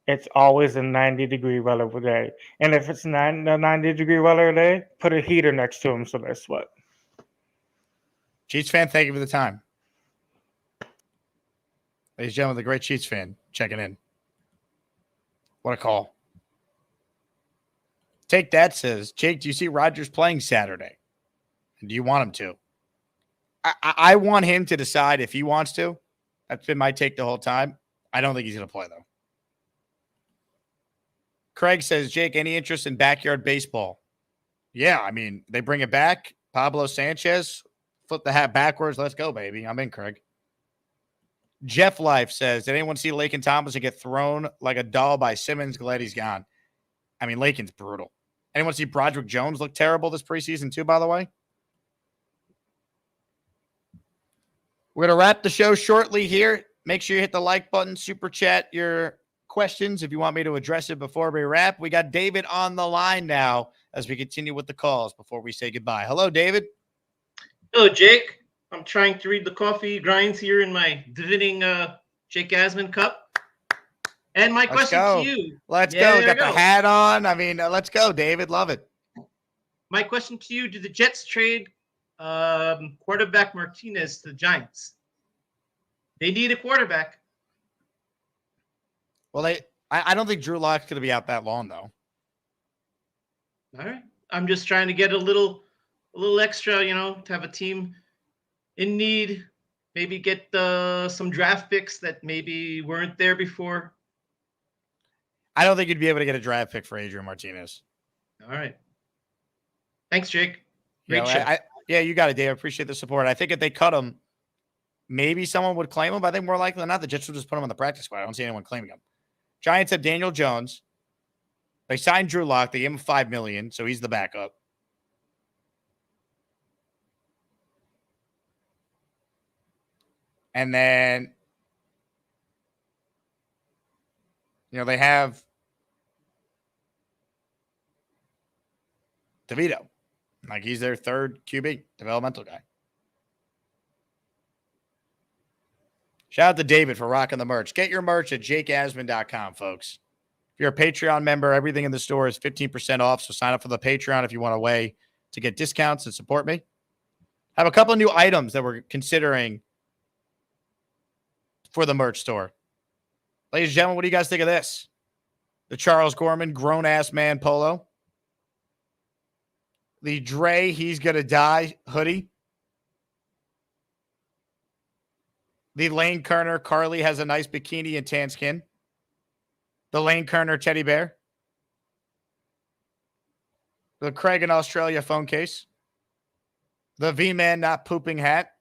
it's always a 90-degree weather day. And if it's not a 90-degree weather day, put a heater next to them so they sweat. Chiefs fan, thank you for the time. Ladies and gentlemen, the great Chiefs fan checking in. What a call. Take That says, Jake, do you see Rodgers playing Saturday? And do you want him to? I want him to decide if he wants to. That's been my take the whole time. I don't think he's going to play, though. Craig says, Jake, any interest in backyard baseball? Yeah, I mean, they bring it back. Pablo Sanchez, flip the hat backwards. Let's go, baby. I'm in, Craig. Jeff Life says, did anyone see Lakin Tomlinson get thrown like a doll by Simmons? Glad he's gone. I mean, Lakin's brutal. Anyone see Broderick Jones look terrible this preseason too, by the way? We're going to wrap the show shortly here. Make sure you hit the like button, super chat your questions if you want me to address it before we wrap. We got David on the line now as we continue with the calls before we say goodbye. Hello, David. Hello, Jake. I'm trying to read the coffee grinds here in my divining Jake Asman cup. And my question to you. Let's go. Got the hat on. I mean, let's go, David. Love it. My question to you, did the Jets trade quarterback Martinez to the Giants? They need a quarterback. Well, I don't think Drew Lock's going to be out that long, though. All right. I'm just trying to get a little extra, to have a team in need, maybe get some draft picks that maybe weren't there before. I don't think you'd be able to get a draft pick for Adrian Martinez. All right. Thanks, Jake. Great show. Yeah, you got it, Dave. I appreciate the support. I think if they cut him, maybe someone would claim him. But I think more likely than not, the Jets will just put him on the practice squad. I don't see anyone claiming him. Giants have Daniel Jones. They signed Drew Lock. They gave him $5 million, so he's the backup. And then, they have DeVito. Like, he's their third QB, developmental guy. Shout out to David for rocking the merch. Get your merch at jakeasman.com, folks. If you're a Patreon member, everything in the store is 15% off, so sign up for the Patreon if you want a way to get discounts and support me. I have a couple of new items that we're considering for the merch store. Ladies and gentlemen, what do you guys think of this? The Charles Gorman grown-ass man polo. The Dre He's Gonna Die hoodie. The Lane Kerner Carly has a nice bikini and tan skin. The Lane Kerner teddy bear. The Craig in Australia phone case. The V-Man not pooping hat.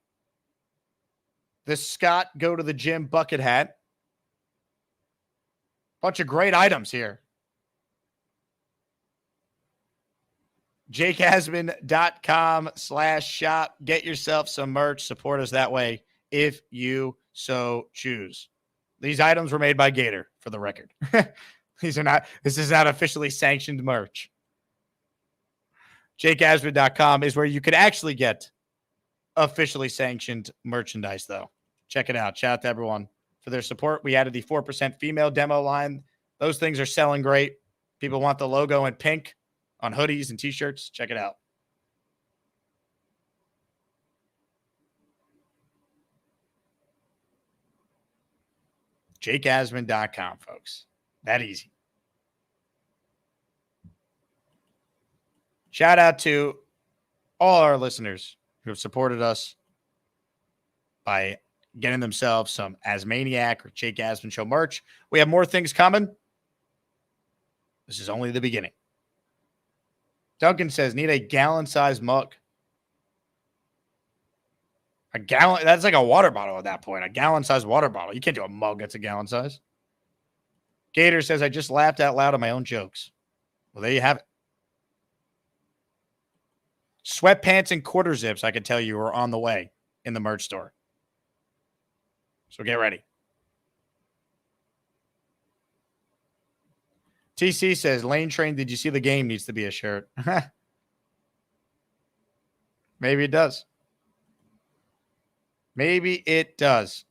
The Scott go to the gym bucket hat. Bunch of great items here. JakeAsman.com/shop. Get yourself some merch. Support us that way if you so choose. These items were made by Gator, for the record. This is not officially sanctioned merch. JakeAsman.com is where you could actually get officially sanctioned merchandise, though. Check it out. Shout out to everyone for their support. We added the 4% female demo line. Those things are selling great. People want the logo in pink on hoodies and t-shirts. Check it out. JakeAsman.com, folks. That easy. Shout out to all our listeners who have supported us by getting themselves some Asmaniac or Jake Asman Show merch. We have more things coming. This is only the beginning. Duncan says, need a gallon-sized mug. A gallon, that's like a water bottle at that point. A gallon-sized water bottle. You can't do a mug that's a gallon size. Gator says, I just laughed out loud at my own jokes. Well, there you have it. Sweatpants and quarter zips, I can tell you, are on the way in the merch store. So get ready. TC says, Lane Train, did you see the game needs to be a shirt? Maybe it does. Maybe it does.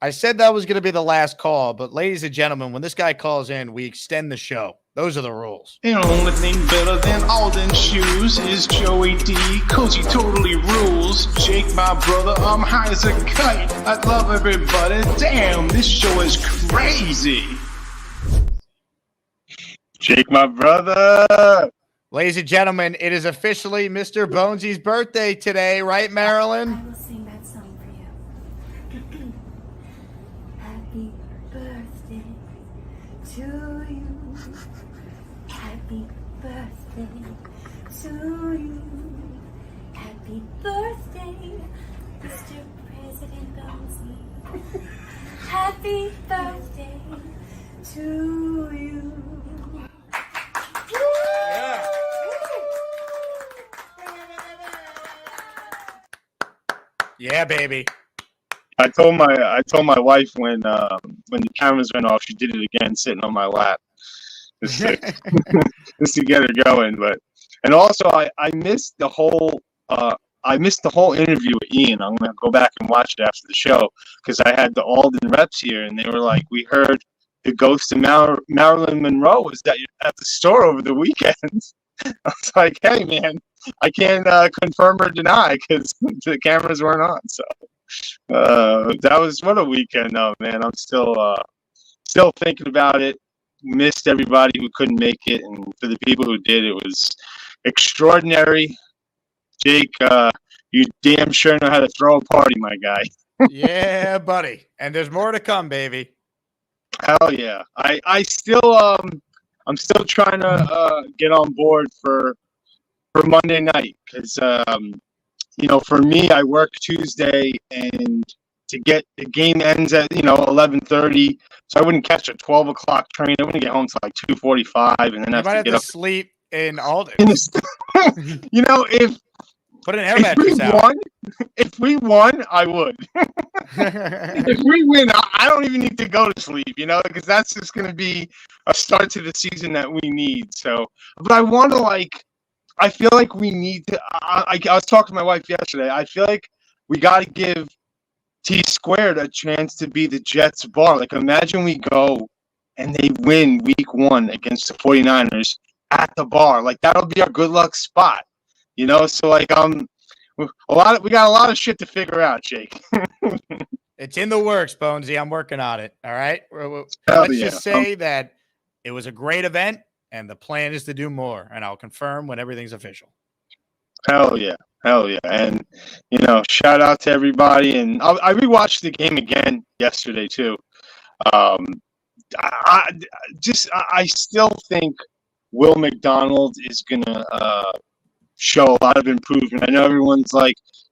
I said that was going to be the last call, but ladies and gentlemen, when this guy calls in, we extend the show. Those are the rules. The only thing better than Alden shoes is Joey D. Cozy totally rules. Jake, my brother, I'm high as a kite. I love everybody. Damn, this show is crazy. Jake, my brother. Ladies and gentlemen, it is officially Mr. Bonesy's birthday today, right, Marilyn? I will sing that song for you. Happy birthday to you. Happy birthday to you. Happy birthday, Mr. President Bonesy. Happy birthday to you. Yeah. Yeah, baby. I told my wife when the cameras went off, she did it again, sitting on my lap, just to get her going. And also I missed the whole interview with Ian. I'm gonna go back and watch it after the show because I had the Alden reps here, and they were like, "We heard the ghost of Marilyn Monroe was at the store over the weekend." I was like, "Hey, man, I can't confirm or deny because the cameras weren't on." So that was what a weekend, though, man. I'm still thinking about it. Missed everybody who couldn't make it, and for the people who did, it was extraordinary. Jake, you damn sure know how to throw a party, my guy. Yeah, buddy. And there's more to come, baby. Hell yeah. I'm still trying to get on board for Monday night because for me, I work Tuesday, and to get the game ends at 11:30, so I wouldn't catch a 12 o'clock train. I wouldn't get home till like 2:45, and then You might have get to up. sleep in Alden. Put an air mattress out. If we won, I would. If we win, I don't even need to go to sleep, because that's just going to be a start to the season that we need. So, but I want to I feel like we need to. I was talking to my wife yesterday. I feel like we got to give T Squared a chance to be the Jets bar. Like, imagine we go and they win week 1 against the 49ers at the bar. Like, that'll be our good luck spot. So we got a lot of shit to figure out, Jake. It's in the works, Bonesy. I'm working on it. All right. Let's just say that it was a great event, and the plan is to do more. And I'll confirm when everything's official. Hell yeah. And shout out to everybody. And I rewatched the game again yesterday too. I still think Will McDonald is gonna show a lot of improvement. I know everyone's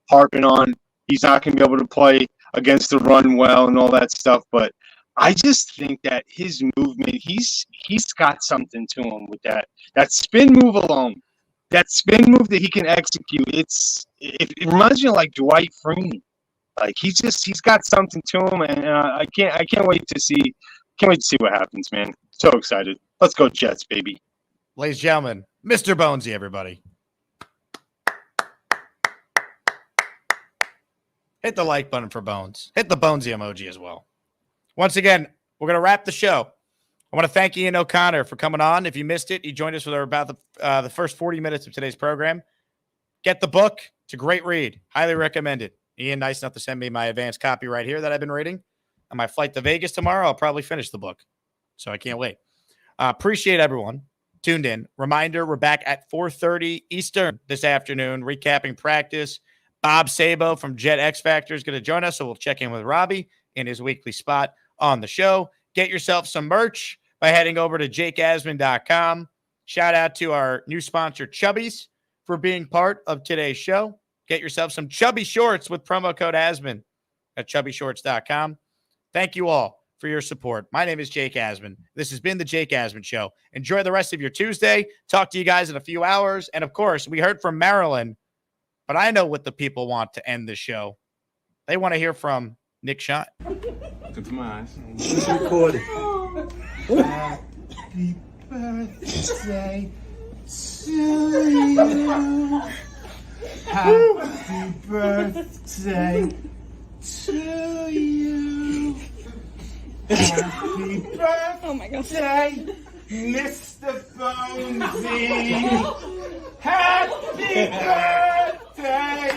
harping on he's not going to be able to play against the run well and all that stuff, but I just think that his movement, he's got something to him with that spin move alone. That spin move that he can execute, it reminds me of Dwight Freeney. He's got something to him, and I can't wait to see what happens, man. So excited. Let's go Jets, baby. Ladies and gentlemen, Mr. Bonesy, everybody. Hit the like button for Bones. Hit the Bonesy emoji as well. Once again, we're going to wrap the show. I want to thank Ian O'Connor for coming on. If you missed it, he joined us for about the first 40 minutes of today's program. Get the book. It's a great read. Highly recommend it. Ian, nice enough to send me my advanced copy right here that I've been reading. On my flight to Vegas tomorrow, I'll probably finish the book. So I can't wait. Appreciate everyone tuned in. Reminder, we're back at 4:30 Eastern this afternoon, recapping practice. Bob Sabo from Jet X Factor is going to join us, so we'll check in with Robbie in his weekly spot on the show. Get yourself some merch by heading over to jakeasman.com. Shout out to our new sponsor, Chubbies, for being part of today's show. Get yourself some chubby shorts with promo code Asman at chubbyshorts.com. Thank you all for your support. My name is Jake Asman. This has been the Jake Asman Show. Enjoy the rest of your Tuesday. Talk to you guys in a few hours. And of course, we heard from Marilyn, but I know what the people want to end the show. They want to hear from Nick Shine. Look into my eyes. It's recorded. Happy birthday to you. Happy birthday to you. Happy birthday, Mr. Bonesy. Happy birthday